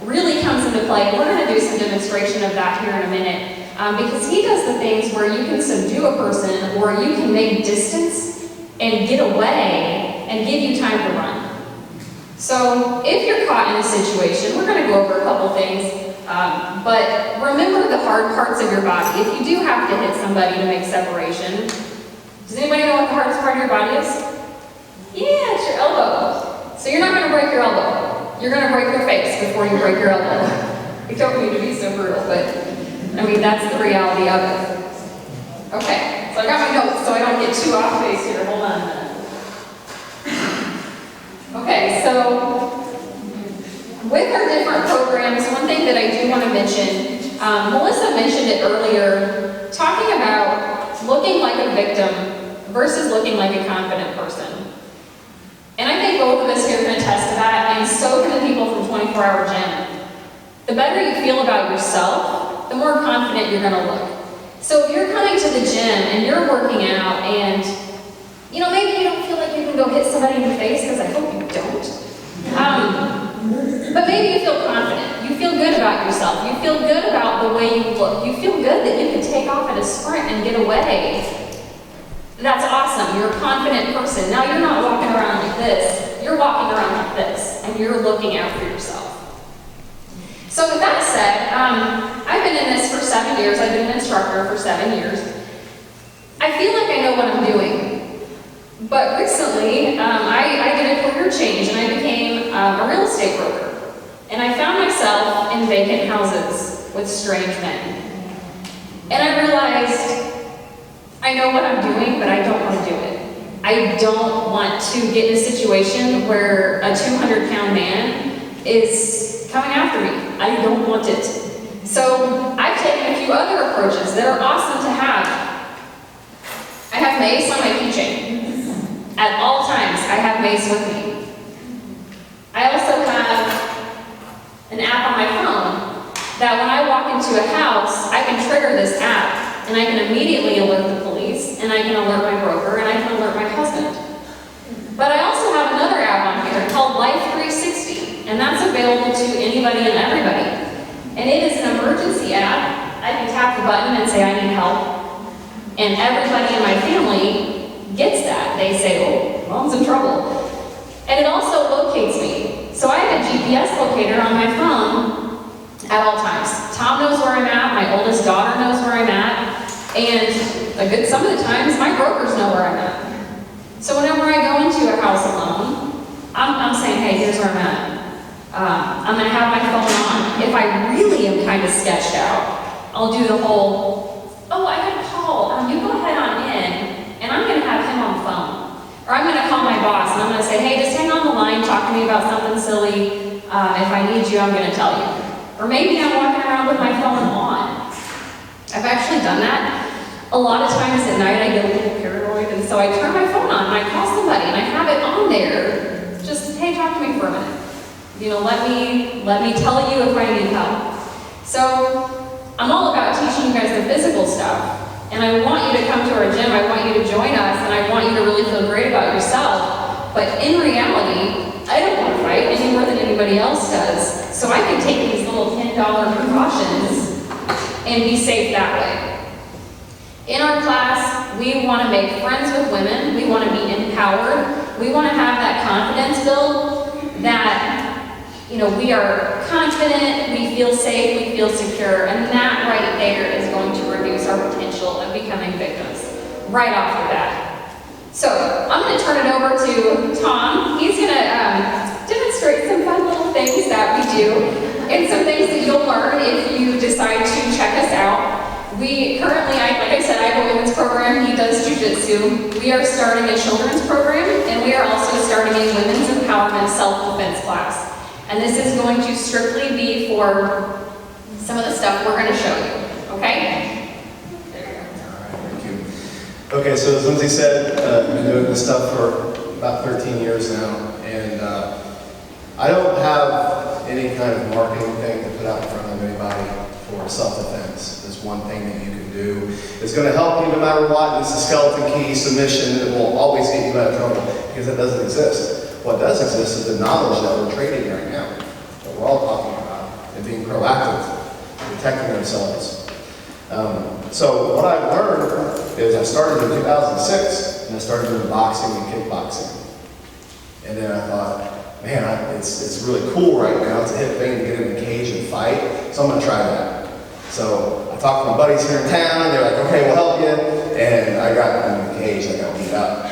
really comes into play. We're going to do some demonstration of that here in a minute. Because he does the things where you can subdue a person or you can make distance and get away and give you time to run. So if you're caught in a situation, we're going to go over a couple things. But remember the hard parts of your body. If you do have to hit somebody to make separation, does anybody know what the hardest part of your body is? Yeah, it's your elbow. So you're not going to break your elbow. You're going to break your face before you break your elbow. We don't mean to be so brutal, but I mean, that's the reality of it. Okay, so I got my notes so I don't get too off base here. Hold on a minute. Okay, so with our different programs, one thing that I do want to mention, Melissa mentioned it earlier, talking about looking like a victim versus looking like a confident person. And I think both of us here can attest to that, and so can the people from 24-Hour Gym. The better you feel about yourself, the more confident you're going to look. So if you're coming to the gym and you're working out and, maybe you don't feel like you can go hit somebody in the face, because I hope you don't. But maybe you feel confident. You feel good about yourself. You feel good about the way you look. You feel good that you can take off at a sprint and get away. That's awesome. You're a confident person. Now you're not walking around like this. You're walking around like this, and you're looking out for yourself. So with that said, I've been in this for 7 years. I've been an instructor for 7 years. I feel like I know what I'm doing. But recently, I did a career change, and I became a real estate broker. And I found myself in vacant houses with strange men. And I realized I know what I'm doing, but I don't want to do it. I don't want to get in a situation where a 200-pound man is coming after me. I don't want it. So I've taken a few other approaches that are awesome to have. I have mace on my keychain. At all times, I have mace with me. I also have an app on my phone that when I walk into a house, I can trigger this app and I can immediately alert the police, and I can alert my broker, and I can alert my husband. But I also have another app on here called Life 360, and that's available to anybody and everybody. And it is an emergency app. I can tap the button and say I need help, and everybody in my family gets that. They say, oh, mom's in trouble. And it also locates me. So I have a GPS locator on my phone at all times. Tom knows where I'm at. My oldest daughter knows where I'm at. And some of the times, my brokers know where I'm at. So whenever I go into a house alone, I'm saying, hey, here's where I'm at. I'm gonna have my phone on. If I really am kind of sketched out, I'll do the whole, oh, I got a call. You go ahead on in, and I'm gonna have him on the phone. Or I'm gonna call my boss, and I'm gonna say, hey, just hang on the line, talk to me about something silly. If I need you, I'm gonna tell you. Or maybe I'm walking around with my phone on. I've actually done that. A lot of times at night I get a little paranoid, and so I turn my phone on and I call somebody and I have it on there. Just, hey, talk to me for a minute. Let me tell you if I need help. So I'm all about teaching you guys the physical stuff. And I want you to come to our gym, I want you to join us, and I want you to really feel great about yourself. But in reality, I don't want to fight any more than anybody else does. So I can take these little $10 precautions and be safe that way. In our class, we want to make friends with women. We want to be empowered. We want to have that confidence build that, we are confident, we feel safe, we feel secure, and that right there is going to reduce our potential of becoming victims right off the bat. So I'm going to turn it over to Tom. He's going to demonstrate some fun little things that we do and some things that you'll learn if you decide to check us out. We currently, like I said, I have a women's program. He does jiu-jitsu. We are starting a children's program, and we are also starting a women's empowerment self-defense class. And this is going to strictly be for some of the stuff we're going to show you. Okay? There you go. All right, thank you. Okay, so as Lindsay said, I've been doing this stuff for about 13 years now, and I don't have any kind of marketing thing to put out in front of anybody for self-defense. There's one thing that you can do. It's going to help you no matter what. It's a skeleton key submission that will always get you out of trouble because it doesn't exist. What does exist is the knowledge that we're trading right now, that we're all talking about, and being proactive, protecting ourselves. So what I've learned is I started in 2006, and I started doing boxing and kickboxing. And then I thought, man, it's really cool right now. It's a hip thing to get in the cage and fight, so I'm going to try that. So I talked to my buddies here in town, and they're like, okay, we'll help you. And I got in the cage, I got beat up.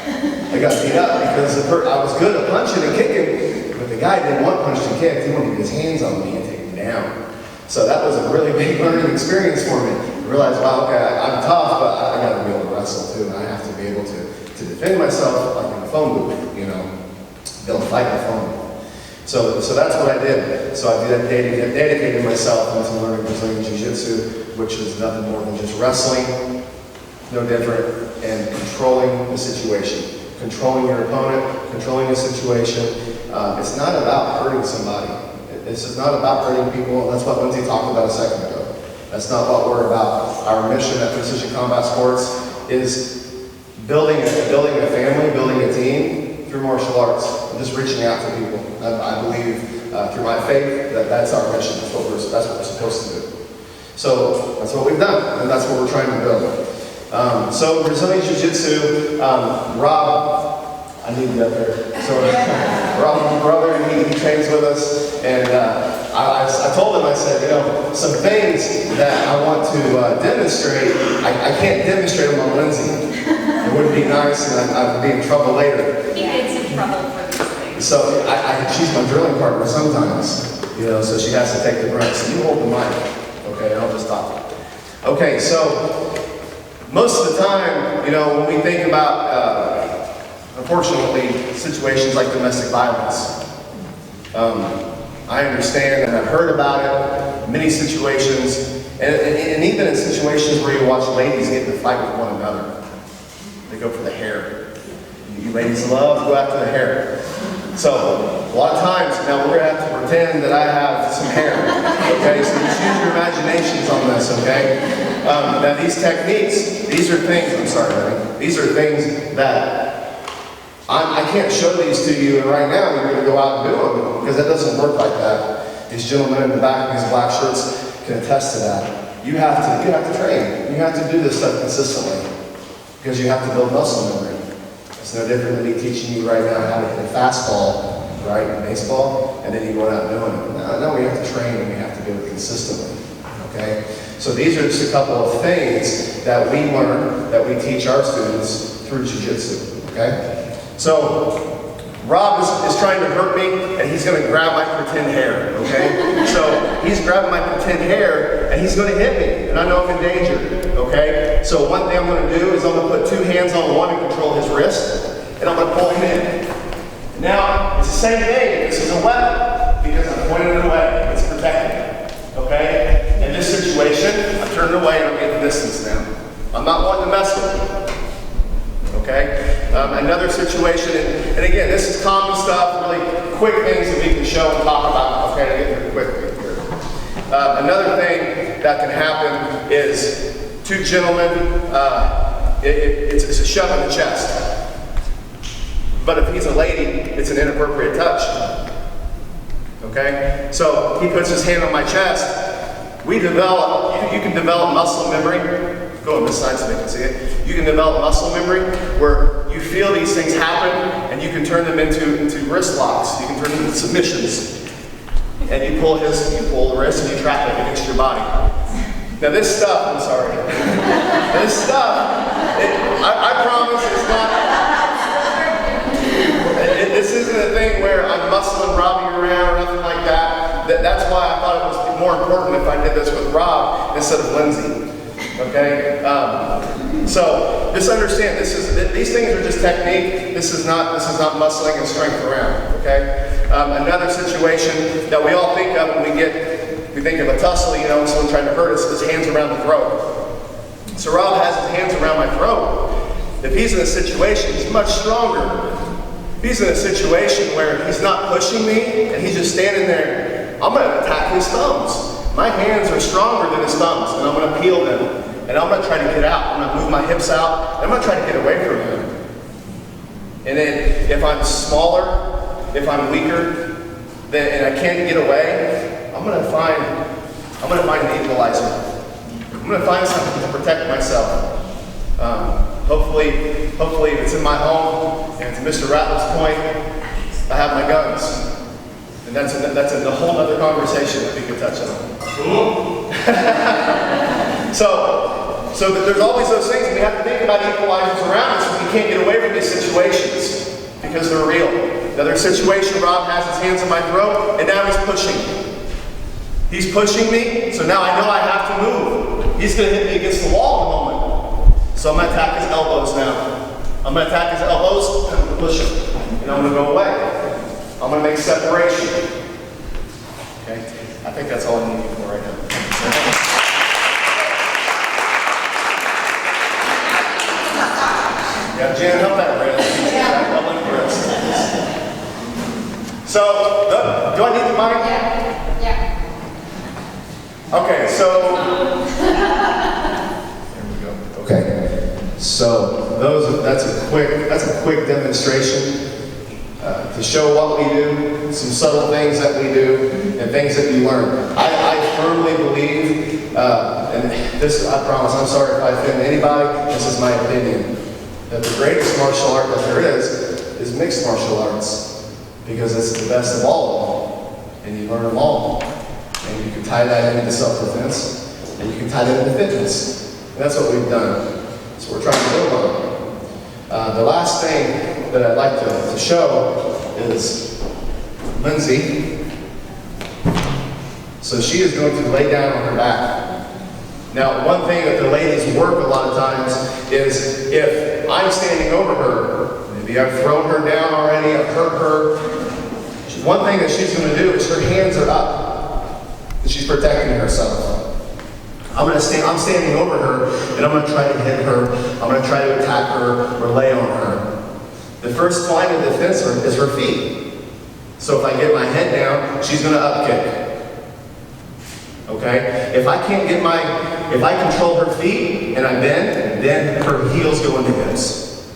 I got beat up because I was good at punching and kicking, but the guy didn't want punched and kicked. He wanted to get his hands on me and take me down. So that was a really big learning experience for me. I realized, wow, okay, I'm tough, but I got to be able to wrestle too, and I have to be able to defend myself like in a phone booth, be able to fight in a phone booth. So that's what I did. So I dedicated myself into learning Brazilian Jiu-Jitsu, which is nothing more than just wrestling, no different, and controlling the situation. Controlling your opponent, controlling the situation. It's not about hurting somebody. This is not about hurting people. That's what Lindsay talked about a second ago. That's not what we're about. Our mission at Precision Combat Sports is building a family, building a team through martial arts, and just reaching out to people. I believe through my faith that's our mission. That's what we're supposed to do. So that's what we've done, and that's what we're trying to build. So Brazilian Jiu-Jitsu, Rob, I need you up there. So Rob's my brother, and he trains with us. And I told him, I said, some things that I want to demonstrate, I can't demonstrate them on Lindsay. It wouldn't be nice, and I'd be in trouble later. He gets in trouble for these things. So she's my drilling partner sometimes, so she has to take the brunt. So you hold the mic, okay, and I'll just talk. Okay, so most of the time, when we think about, unfortunately, situations like domestic violence, I understand and I've heard about it, many situations, and even in situations where you watch ladies get in a fight with one another. They go for the hair. You ladies love to go after the hair. So, a lot of times, now we're going to have to pretend that I have some hair, okay? So just use your imaginations on this, okay? Now these techniques, these are things that I can't show these to you right now. You're going to go out and do them, because it doesn't work like that. These gentlemen in the back in these black shirts can attest to that. You have to train. You have to do this stuff consistently, because you have to build muscle memory. It's no different than me teaching you right now how to hit a fastball, right, in baseball, and then you go out doing it. No, we have to train, and we have to do it consistently, okay? So these are just a couple of things that we learn, that we teach our students through jiu-jitsu, okay? So Rob is trying to hurt me, and he's going to grab my pretend hair, okay? So he's grabbing my pretend hair, and he's going to hit me, and I know I'm in danger, okay? So one thing I'm going to do is I'm going to put two hands on one and control his wrist, and I'm going to pull him in. Now, it's the same thing. This is a weapon, because I'm pointing it away. It's protecting, okay? In this situation, I'm turning away, and I'm getting distance now. I'm not wanting to mess with him. Okay? Another situation, and again, this is common stuff, really quick things that we can show and talk about. Okay, I'll get through quickly here. Another thing that can happen is two gentlemen, it's a shove in the chest. But if he's a lady, it's an inappropriate touch. Okay? So he puts his hand on my chest. We develop, you can develop muscle memory. Go on this side so they can see it. You can develop muscle memory where you feel these things happen and you can turn them into wrist locks. You can turn them into submissions. And you pull the wrist and you trap it against your body. Now this stuff, I'm sorry. This stuff, I promise it's not, this isn't a thing where I'm muscling Robbie around or nothing like that. That's why I thought it was more important if I did this with Rob instead of Lindsay. Okay, so just understand these things are just technique. This is not muscling and strength around. Okay, another situation that we all think of when we think of a tussle, you know, someone trying to hurt us, his hands around the throat. So Rob has his hands around my throat. If he's in a situation, he's much stronger. If he's in a situation where he's not pushing me and he's just standing there, I'm going to attack his thumbs. My hands are stronger than his thumbs, and I'm going to peel them. And I'm going to try to get out. I'm going to move my hips out, and I'm going to try to get away from him. And then if I'm smaller, if I'm weaker, and I can't get away, I'm going to find an equalizer. I'm going to find something to protect myself. Hopefully if it's in my home, and to Mr. Rattler's point, I have my guns. And that's a whole other conversation that we could touch on. So there's always those things, and we have to think about equalizers around us, and we can't get away from these situations because they're real. Another situation, Rob has his hands on my throat, and now he's pushing me. He's pushing me, so now I know I have to move. He's going to hit me against the wall in a moment. So I'm going to attack his elbows now. I'm going to attack his elbows, and I'm going to push him, and I'm going to go away. I'm going to make separation. Okay? I think that's all I need for right now. Yeah, Jan, help that wrist. Yeah. Help that wrist. So, do I need the mic? Yeah. Okay, so. There we go. Okay. So that's a quick demonstration. To show what we do, some subtle things that we do, and things that we learn. I firmly believe, and this, I promise, I'm sorry if I offend anybody, this is my opinion, that the greatest martial art that there is mixed martial arts, because it's the best of all of them, and you learn them all. And you can tie that into self-defense, and you can tie that into fitness. And that's what we've done. That's what we're trying to build on. The last thing that I'd like to show is Lindsay. So she is going to lay down on her back. Now, one thing that the ladies work a lot of times is if I'm standing over her, maybe I've thrown her down already, I've hurt her, one thing that she's going to do is her hands are up, and she's protecting herself. I'm standing over her, and I'm going to try to hit her, I'm going to try to attack her, or lay on her. The first line of defense is her feet. So if I get my head down, she's going to up kick. Okay? If I control her feet and I bend, then her heels go into hips.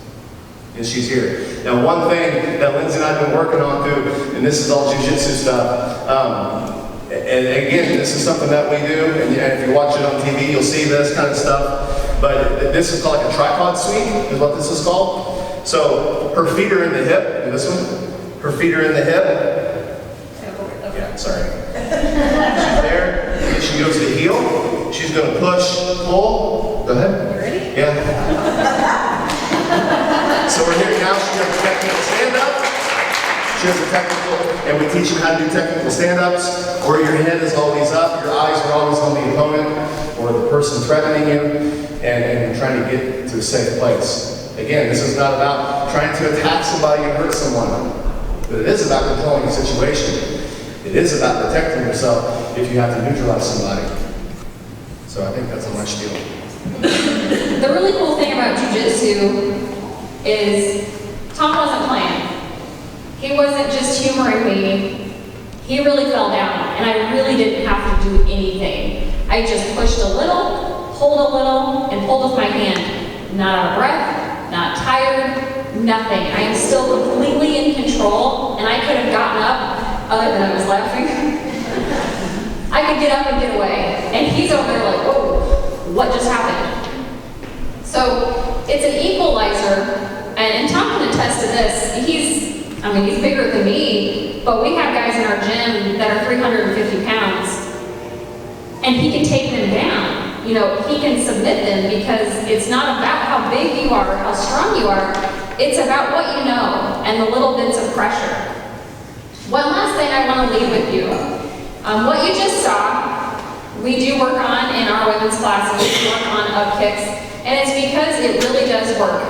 And she's here. Now one thing that Lindsay and I have been working on too, and this is all jiu-jitsu stuff, and again, this is something that we do, and if you watch it on TV, you'll see this kind of stuff, but this is called like a tripod sweep, is what this is called. So her feet are in the hip, and this one, her feet are in the hip. Yeah, sorry. She's there. She goes to heel. She's going to push, pull. Go ahead. You ready? Yeah. So we're here now. She does a technical stand-up. She has a technical, and we teach you how to do technical stand-ups, where your head is always up, your eyes are always on the opponent or the person threatening you, and trying to get to a safe place. Again, this is not about trying to attack somebody and hurt someone, but it is about controlling the situation. It is about protecting yourself if you have to neutralize somebody. So I think that's a my spiel. The really cool thing about jiu-jitsu is Tom wasn't playing. He wasn't just humoring me. He really fell down, and I really didn't have to do anything. I just pushed a little, pulled a little, and pulled with my hand. Not out of breath, not tired, nothing. I am still completely in control, and I could have gotten up, other than I was laughing. I could get up and get away. And he's over there like, whoa, what just happened? So it's an equalizer, and Tom can attest to this. He's bigger than me, but we have guys in our gym that are 350 pounds, and he can take them down. You know, he can submit them because it's not about how big you are, how strong you are. It's about what you know and the little bits of pressure. One last thing I want to leave with you. What you just saw, we do work on in our women's classes, we work on up kicks, and it's because it really does work.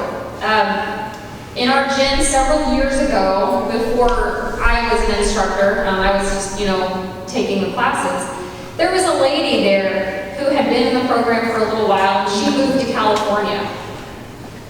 In our gym several years ago, before I was an instructor, I was just, taking the classes, there was a lady there who had been in the program for a little while, and she moved to California.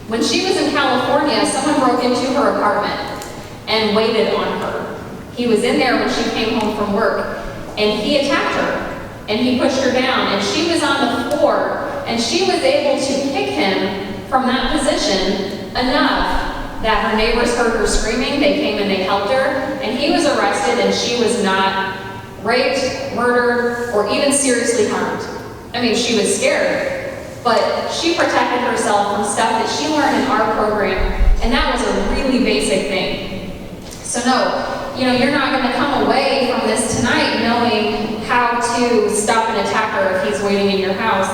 When she was in California, someone broke into her apartment and waited on her. He was in there when she came home from work, and he attacked her, and he pushed her down, and she was on the floor, and she was able to kick him from that position enough that her neighbors heard her screaming. They came and they helped her, and he was arrested, and she was not raped, murdered, or even seriously harmed. I mean, she was scared, but she protected herself from stuff that she learned in our program, and that was a really basic thing. So no, you're not going to come away from this tonight knowing how to stop an attacker if he's waiting in your house.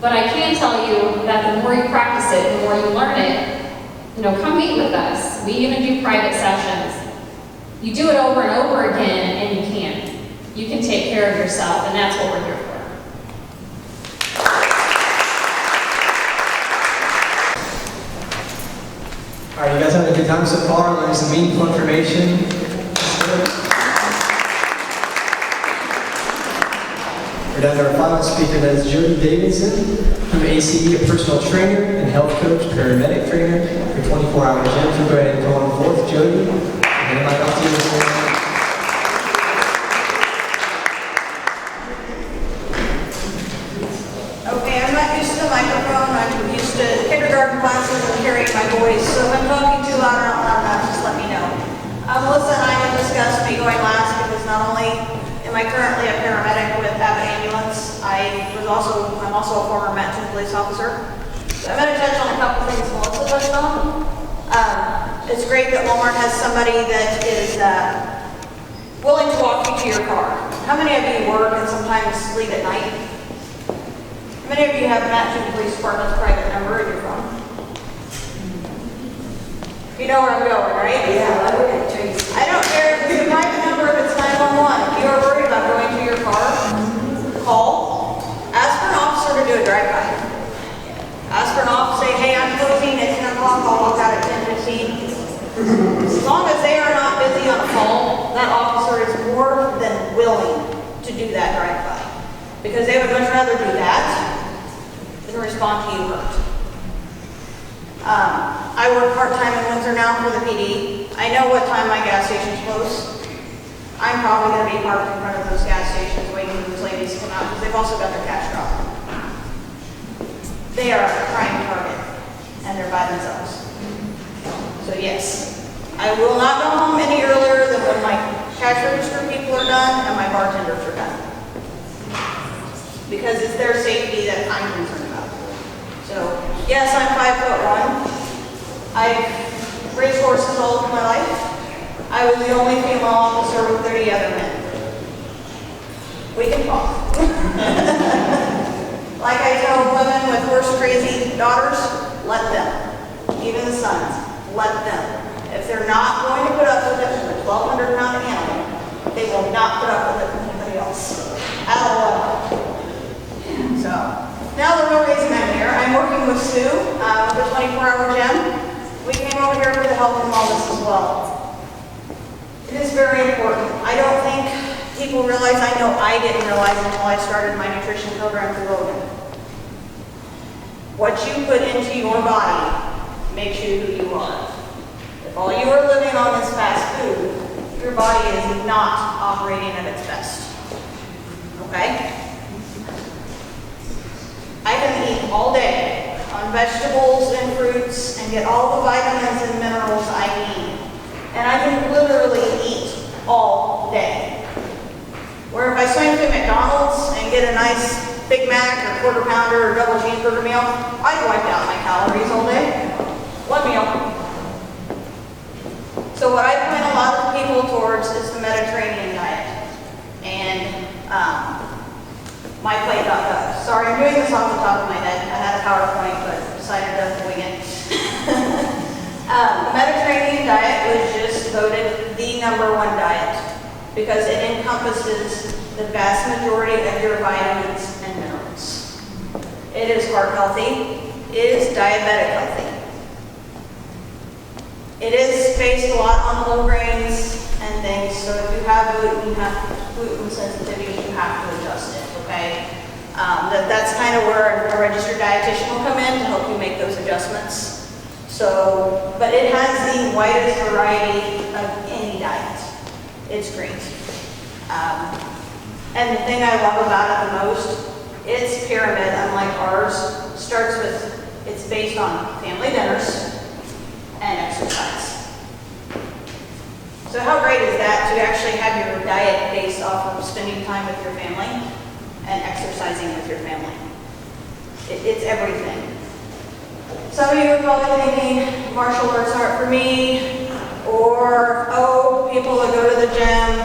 But I can tell you that the more you practice it, the more you learn it, come meet with us. We even do private sessions. You do it over and over again, and you can. You can take care of yourself, and that's what we're here for. All right, you guys having a good time so far? Learning some meaningful information. We're down to our final speaker, that is Jody Davidson from ACE, a personal trainer and health coach, paramedic trainer for 24-hour gym. So go ahead and call him forth, Jody. And I'm up to you this morning. Okay, I'm not used to the microphone. I'm used to kindergarten classes and hearing my voice. So if I'm talking too loud or not loud, just let me know. Melissa and I have discussed me going last because not only am I currently a paramedic with Abbott Ambulance, I'm also a former Mattoon police officer. So I'm going to touch on a couple things Melissa touched on. It's great that Walmart has somebody that is willing to walk you to your car. How many of you work and sometimes leave at night? How many of you have Mattoon Police Department's private number where you're from? You know where I'm going, right? Yeah, I don't care if it's a private number, if it's 911. If you are worried about going to your car, call. Ask for an officer to do a drive-by. Ask for an officer, say, hey, I'm closing at 10 o'clock, I'll walk out at 10:15. As long as they are not busy on a call, that officer is more than willing to do that drive-by. Because they would much rather do that than respond to you hurt. I work part-time in Windsor now for the PD. I know what time my gas stations close. I'm probably going to be parked in front of those gas stations waiting for those ladies to come out because they've also got their cash drop. They are a prime target, and they're by themselves. So yes, I will not go home any earlier than when my cash register people are done and my bartenders are done. Because it's their safety that I'm concerned about. So yes, I'm 5'1". I've raised horses all of my life. I was the only female officer with 30 other men. We can talk. Like I tell women with horse-crazy daughters, let them. Even the sons, let them. If they're not going to put up with it with a 1,200-pound animal, they will not put up with it with anybody else. At all. So, now the real reason I'm here, I'm working with Sue, the 24-hour gym. We came over here for the health and wellness as well. It is very important. I don't think people realize, I know I didn't realize until I started my nutrition program through Logan. What you put into your body makes you who you are. If all you are living on is fast food, your body is not operating at its best. Okay? I can eat all day on vegetables and fruits and get all the vitamins and minerals I need. And I can literally eat all day. Where if I swing through McDonald's and get a nice Big Mac or quarter pounder or double cheeseburger meal, I've wiped out my calories all day. One meal. So what I point a lot of people towards is the Mediterranean diet. And myplate.gov. Sorry, I'm doing this off the top of my head. I had a PowerPoint, but decided to wing it. The Mediterranean diet was just voted the #1 diet because it encompasses the vast majority of your vitamins and minerals. It is heart healthy. It is diabetic healthy. It is based a lot on whole grains and things, so if you have gluten sensitivity, you have to adjust it, okay? That's kind of where a registered dietitian will come in to help you make those adjustments. So, but it has the widest variety of any diet. It's great. And the thing I love about it the most, its pyramid, unlike ours, starts with, it's based on family dinners and exercise. So how great is that to actually have your diet based off of spending time with your family and exercising with your family? It's everything. Some of you are probably thinking martial arts aren't for me, or, oh, people that go to the gym,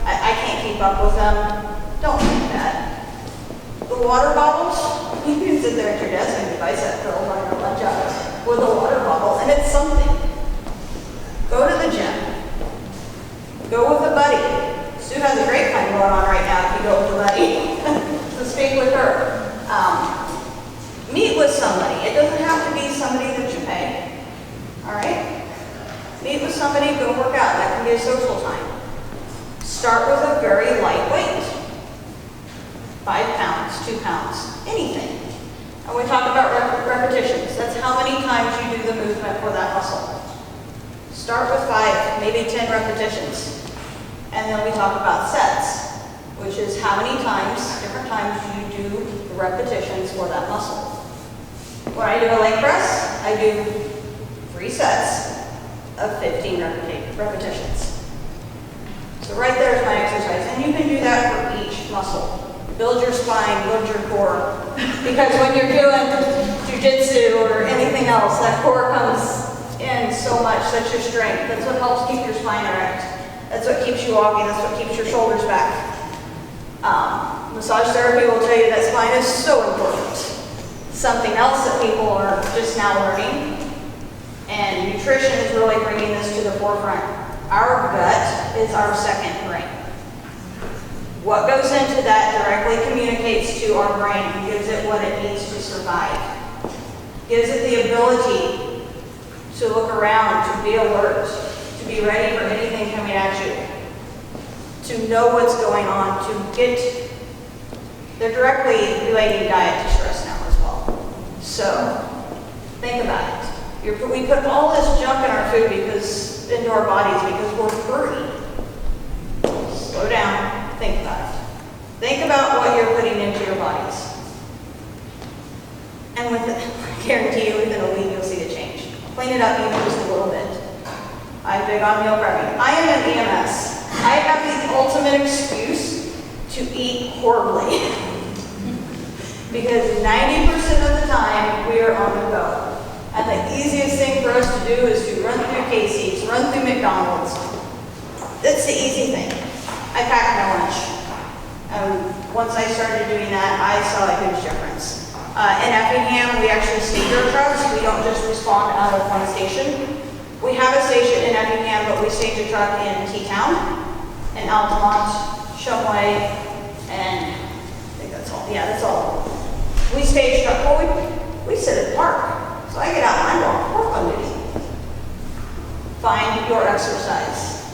I can't keep up with them. Don't think that. The water bottles, you can sit there at your desk and do bicep curls on your lunch hours with a water bottle, and it's something. Go to the gym. Go with a buddy. Sue has a great time going on right now if you go with a buddy. So speak with her. Meet with somebody. It doesn't have to be somebody that you pay. All right? Meet with somebody, go work out. That can be a social time. Start with a very light weight. 5 pounds, 2 pounds, anything. And we talk about repetitions. That's how many times you do the movement for that muscle. Start with 5, maybe 10 repetitions. And then we talk about sets, which is how many times, different times you do the repetitions for that muscle. When I do a leg press, I do 3 sets of 15 repetitions. So right there is my exercise. And you can do that for each muscle. Build your spine, build your core. Because when you're doing jujitsu or anything else, that core comes in so much. That's your strength. That's what helps keep your spine erect. That's what keeps you walking. That's what keeps your shoulders back. Massage therapy will tell you that spine is so important. Something else that people are just now learning, and nutrition is really bringing this to the forefront. Our gut is our second brain. What goes into that directly communicates to our brain and gives it what it needs to survive. Gives it the ability to look around, to be alert, to be ready for anything coming at you, to know what's going on, to get, they're directly relating diet to stress now as well. So, think about it. We put all this junk in our food into our bodies because we're hurried. Slow down. Think about it. Think about what you're putting into your bodies. And I guarantee you within a week you'll see the change. Clean it up even just a little bit. I'm big on meal prepping. I am an EMS. I have the ultimate excuse to eat horribly. Because 90% of the time we are on the go. And the easiest thing for us to do is to run through Casey's, run through McDonald's. That's the easy thing. I pack my lunch. I started doing that, I saw a huge difference. In Effingham, we actually stage our trucks. We don't just respond out of one station. We have a station in Effingham, but we stage a truck in T-Town, in Altamont, Shumway, and I think that's all. Yeah, that's all. We stage truck. Well, we sit at the park. So I get out and I walk to work on duty. Find your exercise.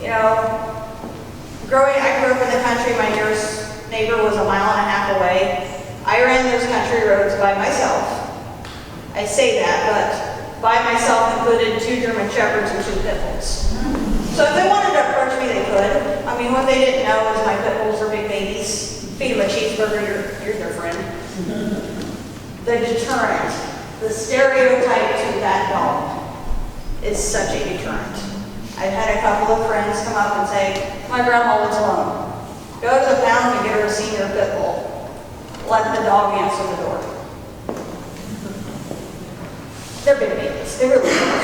You know, I grew up in the country. My nearest neighbor was 1.5 miles away. I ran those country roads by myself. I say that, but by myself included 2 German Shepherds and 2 pit bulls. So if they wanted to approach me, they could. I mean, what they didn't know is my pit bulls are big babies. Feed them a cheeseburger, you're their friend. The deterrent, the stereotype to that dog is such a deterrent. I've had a couple of friends come up and say, my grandma lives alone. Go to the pound and get her a senior pit bull. Let the dog answer the door. They're big babies. They really are.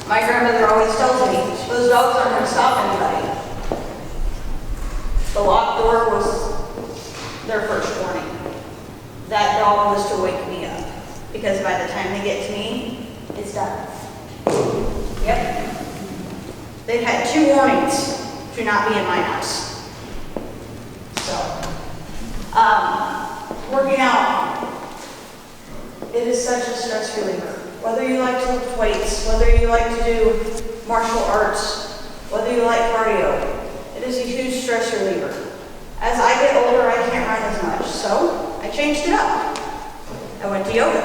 My grandmother always tells me, those dogs aren't going to stop anybody. The locked door was their first warning. That dog was to wake me up. Because by the time they get to me, it's done. Yep. They've had 2 warnings to not be in my house. So, working out, it is such a stress reliever. Whether you like to lift weights, whether you like to do martial arts, whether you like cardio, it is a huge stress reliever. As I get older, I can't run as much, so I changed it up. I went to yoga.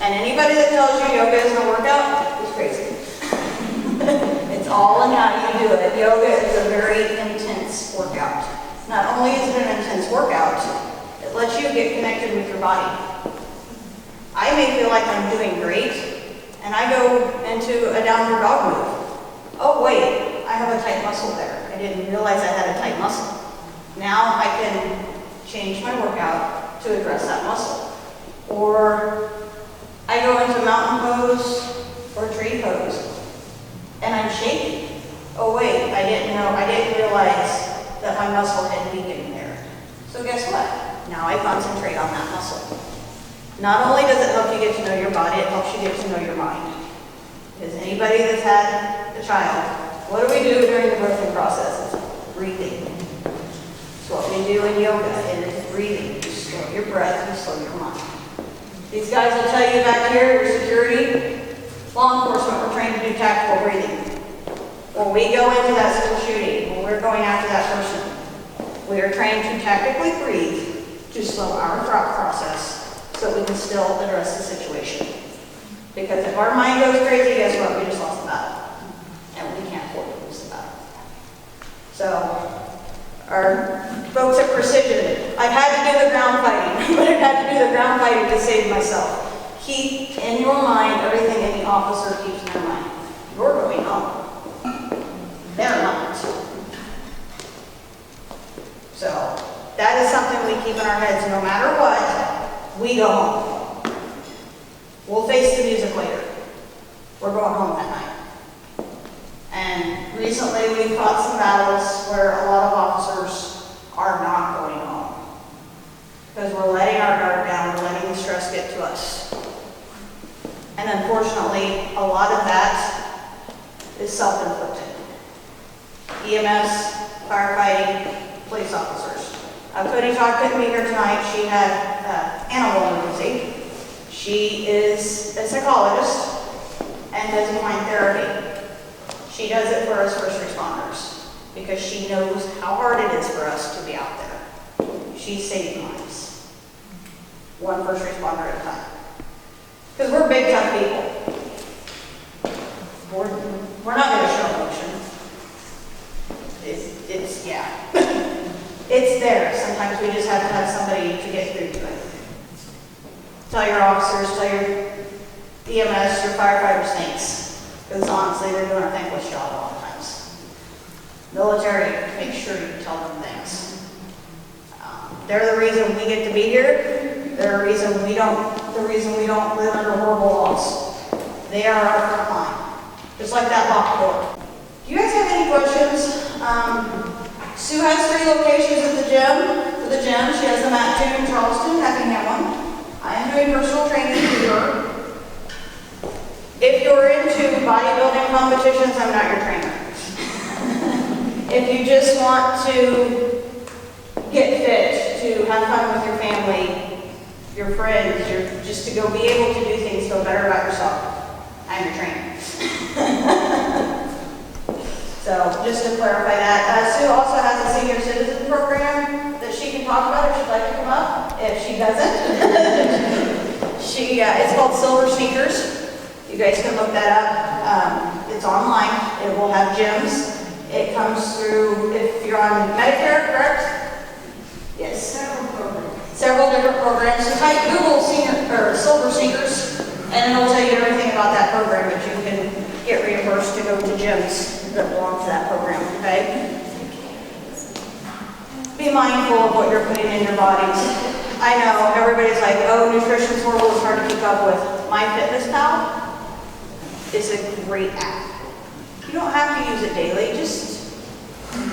And anybody that tells you yoga isn't a workout is crazy. It's all in how you do it. Yoga is a very intense workout. Not only is it an intense workout, it lets you get connected with your body. I may feel like I'm doing great, and I go into a downward dog move. Oh wait, I have a tight muscle there. I didn't realize I had a tight muscle. Now I can change my workout to address that muscle. Or I go into mountain pose or tree pose, and I'm shaky. Oh wait, I didn't realize that my muscle had weakened there. So guess what? Now I concentrate on that muscle. Not only does it help you get to know your body, it helps you get to know your mind. Because anybody that's had a child, what do we do during the birthing process? It's breathing. It's what we do in yoga. It is breathing. You slow your breath, you slow your mind. These guys will tell you back here, your security, law enforcement, we're trained to do tactical breathing. When we go into that school shooting, when we're going after that person, we are trained to tactically breathe to slow our thought process so we can still address the situation. Because if our mind goes crazy, guess what? We just lost the battle. And we can't afford to lose the battle. So, our folks at Precision, I've had to do the ground fighting, but I've had to do the ground fighting to save myself. Keep in your mind everything any officer keeps in their mind. You're going home. They're not. So, that is something we keep in our heads no matter what. We go home. We'll face the music later. We're going home that night. And recently we've fought some battles where a lot of officers are not going home. Because we're letting our guard down, we're letting the stress get to us. And unfortunately, a lot of that is self-inflicted. EMS, firefighting, police officers. Cody Todd couldn't be here tonight. She had animal emergency. She is a psychologist and does equine therapy. She does it for us first responders because she knows how hard it is for us to be out there. She's saving lives. One first responder at a time. Because we're big, tough people. We're not going to show emotion. It's yeah. It's there. Sometimes we just have to have somebody to get through to it. Tell your officers, tell your EMS, your firefighter snakes. Because honestly, they're doing a thankless job a lot of times. Military, make sure you tell them things. They're the reason we get to be here. They're the reason we don't live under horrible laws. They are our front line. Just like that locked door. Do you guys have any questions? Sue has 3 Mattoon, Charleston, Effingham one. I am doing personal training through her. If you're into bodybuilding competitions, I'm not your trainer. If you just want to get fit, to have fun with your family, your friends, just to go be able to do things, feel better about yourself, I'm your trainer. So just to clarify that, Sue also has a senior citizen program that she can talk about if she'd like to come up. If she doesn't, it's called Silver Sneakers. You guys can look that up. It's online. It will have gyms. It comes through if you're on Medicare, correct? Yes. Several different programs. So type Google Silver Sneakers, and it'll tell you everything about that program that you can get reimbursed to go to gyms that belong to that program, okay? Be mindful of what you're putting in your bodies. I know everybody's like, oh, nutrition's horrible, it's hard to keep up with. MyFitnessPal is a great app. You don't have to use it daily, just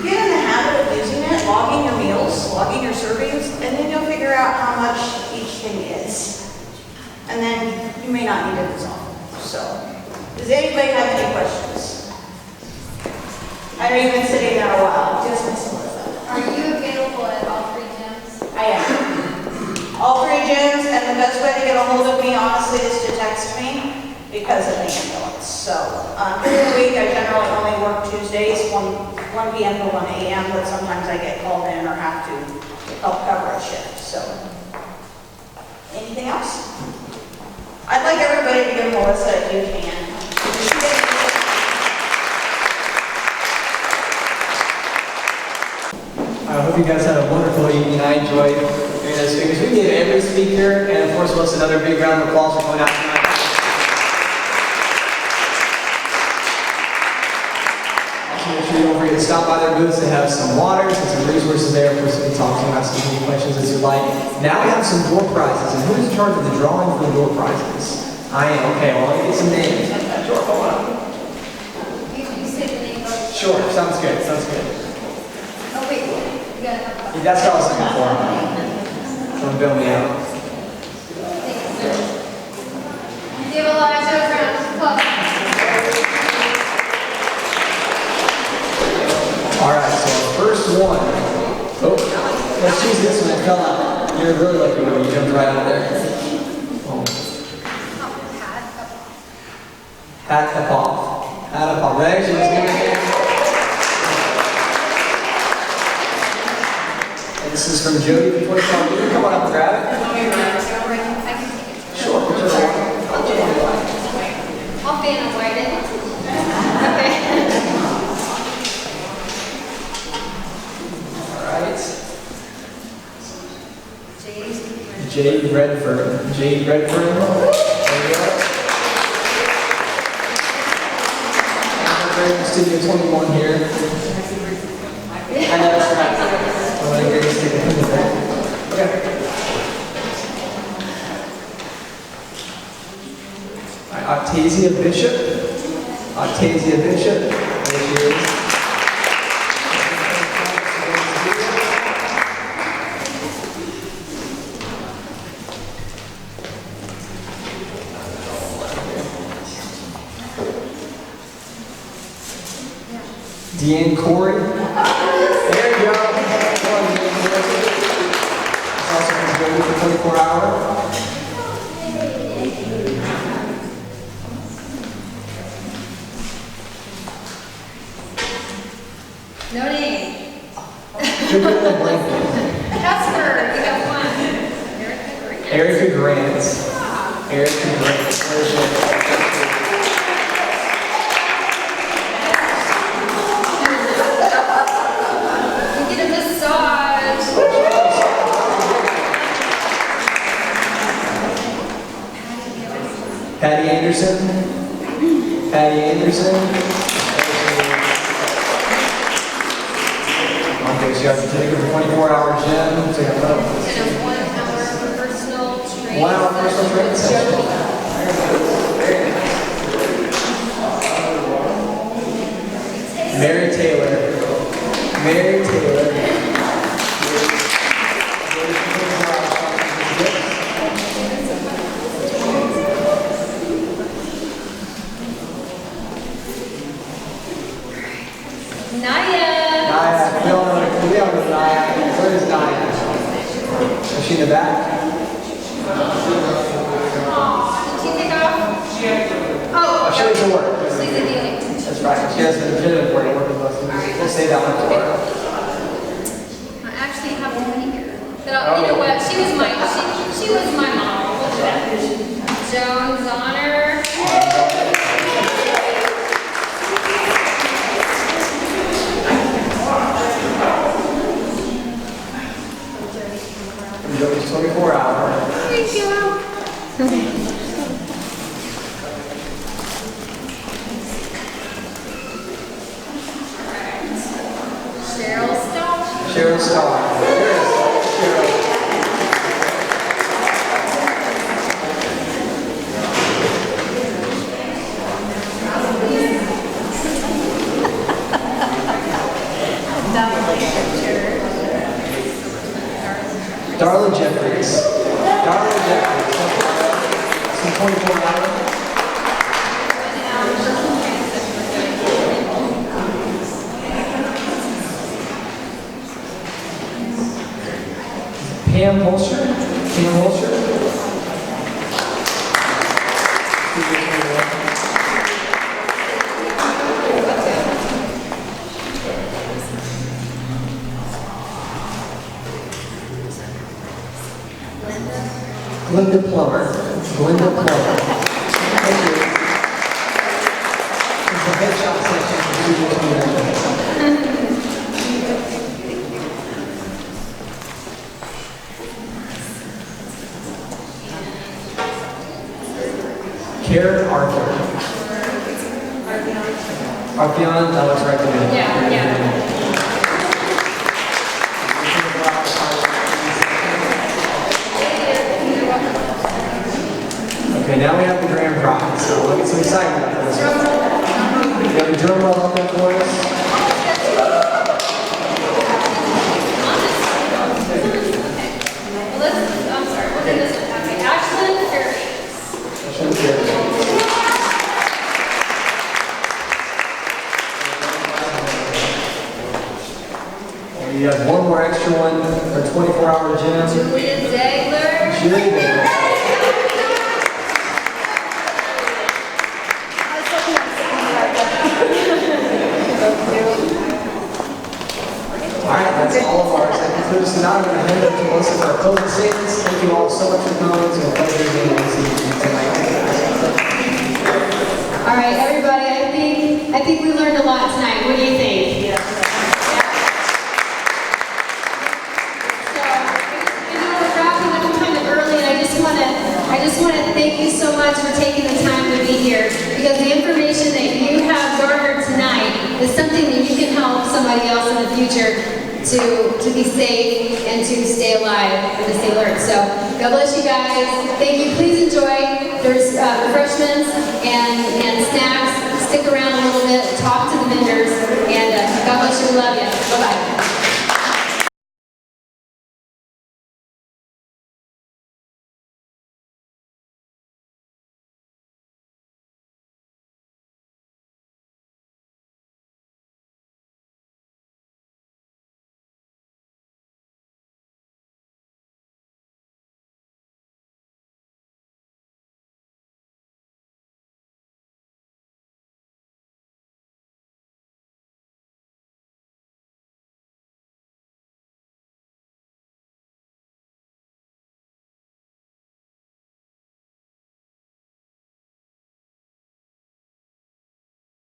get in the habit of using it, logging your meals, logging your servings, and then you'll figure out how much each thing is. And then you may not need it as often. So, does anybody have any questions? I know you've been sitting there a while. Just Miss Melissa. Are you available at all 3 gyms? I am. All 3 gyms, and the best way to get a hold of me, honestly, is to text me because of the ambulance. So, during the week, I generally only work Tuesdays, 1 p.m. to 1 a.m., but sometimes I get called in or have to help cover a shift. So, anything else? I'd like everybody to give Melissa a huge hand. I hope you guys had a wonderful evening. I enjoyed hearing those speakers. We gave every speaker, and of course, let's another big round of applause for going out tonight. Also, make sure you don't forget to stop by their booths. They have some waters and some resources there. Of course, you can talk to them, ask them any questions as you like. Now we have some door prizes, and who's in charge of the drawing for the door prizes? I am. Okay, well, let me get some names. Sure, hold on. You say the name of the... Sure, sounds good, sounds good. Oh, wait. You gotta have... Yeah, that's what I was looking for. Don't bail me out. Give Elijah a round of applause. All right, so our first one. Oh, let's choose this one. It fell out. You're really lucky when you jumped right out there. Oh. Hat-a-pop. Hat-a-pop. That actually was good. And this is from Jody from 25. You can come on up and grab it. Sure. I'll fan avoid it. Okay. All right. Jade Redford. Jade Redford. There you go. Studio 21 here. I know that's right. I'm going to stick it in there. Okay. All right, Octavia Bishop. Octavia Bishop. There she is. Deanne Corey. There you go. It's also from Jody for 24 Hour. No name. Good little blanket. Casper, you got one. Erica Grant. Erica Grant. Where's she? Patty Anderson. Patty Anderson. Okay, so you have to take her for 24-hour gym. So you have And a 1 hour personal training. 1 hour personal training session. Mary Taylor. Mary Taylor. Naya. Naya, we all know Naya. Where is Naya? Is she in the back? Did she take off? Oh, She went to work. she's a dealing. That's right. She has been definitive for to work with us. We'll say that one for her. I actually have one here. But you know what? She was my mom. Look at that. Jones Honor. It's 24 hours. Thank you. Cheryl Stone. Cheryl Starr. Cheryl. Darla Jeffries. Darla Jeffries. Some 24 hours. Pam Holster. Pam Holster. Glenda Plummer. Glenda Plummer. Thank you. It's the headshot section for student Karen Arthur. Artheon, that looks right to me. Yeah. Okay, now we have the grand prize. So we'll get some excitement for this one. You have a drum roll up there for us. I'm sorry, we'll do this one. Okay, Ashlyn Fairbanks. You have one more extra one for 24-hour gym. Julia Degler. Julie Degler. All right, that's all of ours. That concludes tonight. I'm going to hand it to Melissa for our closing statements. Thank you all so much for coming. It's been a pleasure being with you tonight. All right, everybody, I think we learned a lot tonight. What do you think? Yeah. So, I know we're wrapping up kind of early, and I just want to thank you so much for taking the time to be here, because the information that you have garnered tonight is something that you can help somebody else in the future to be safe and to stay alive and to stay alert. So God bless you guys. Thank you. Please enjoy. There's refreshments and snacks. Stick around a little bit. Talk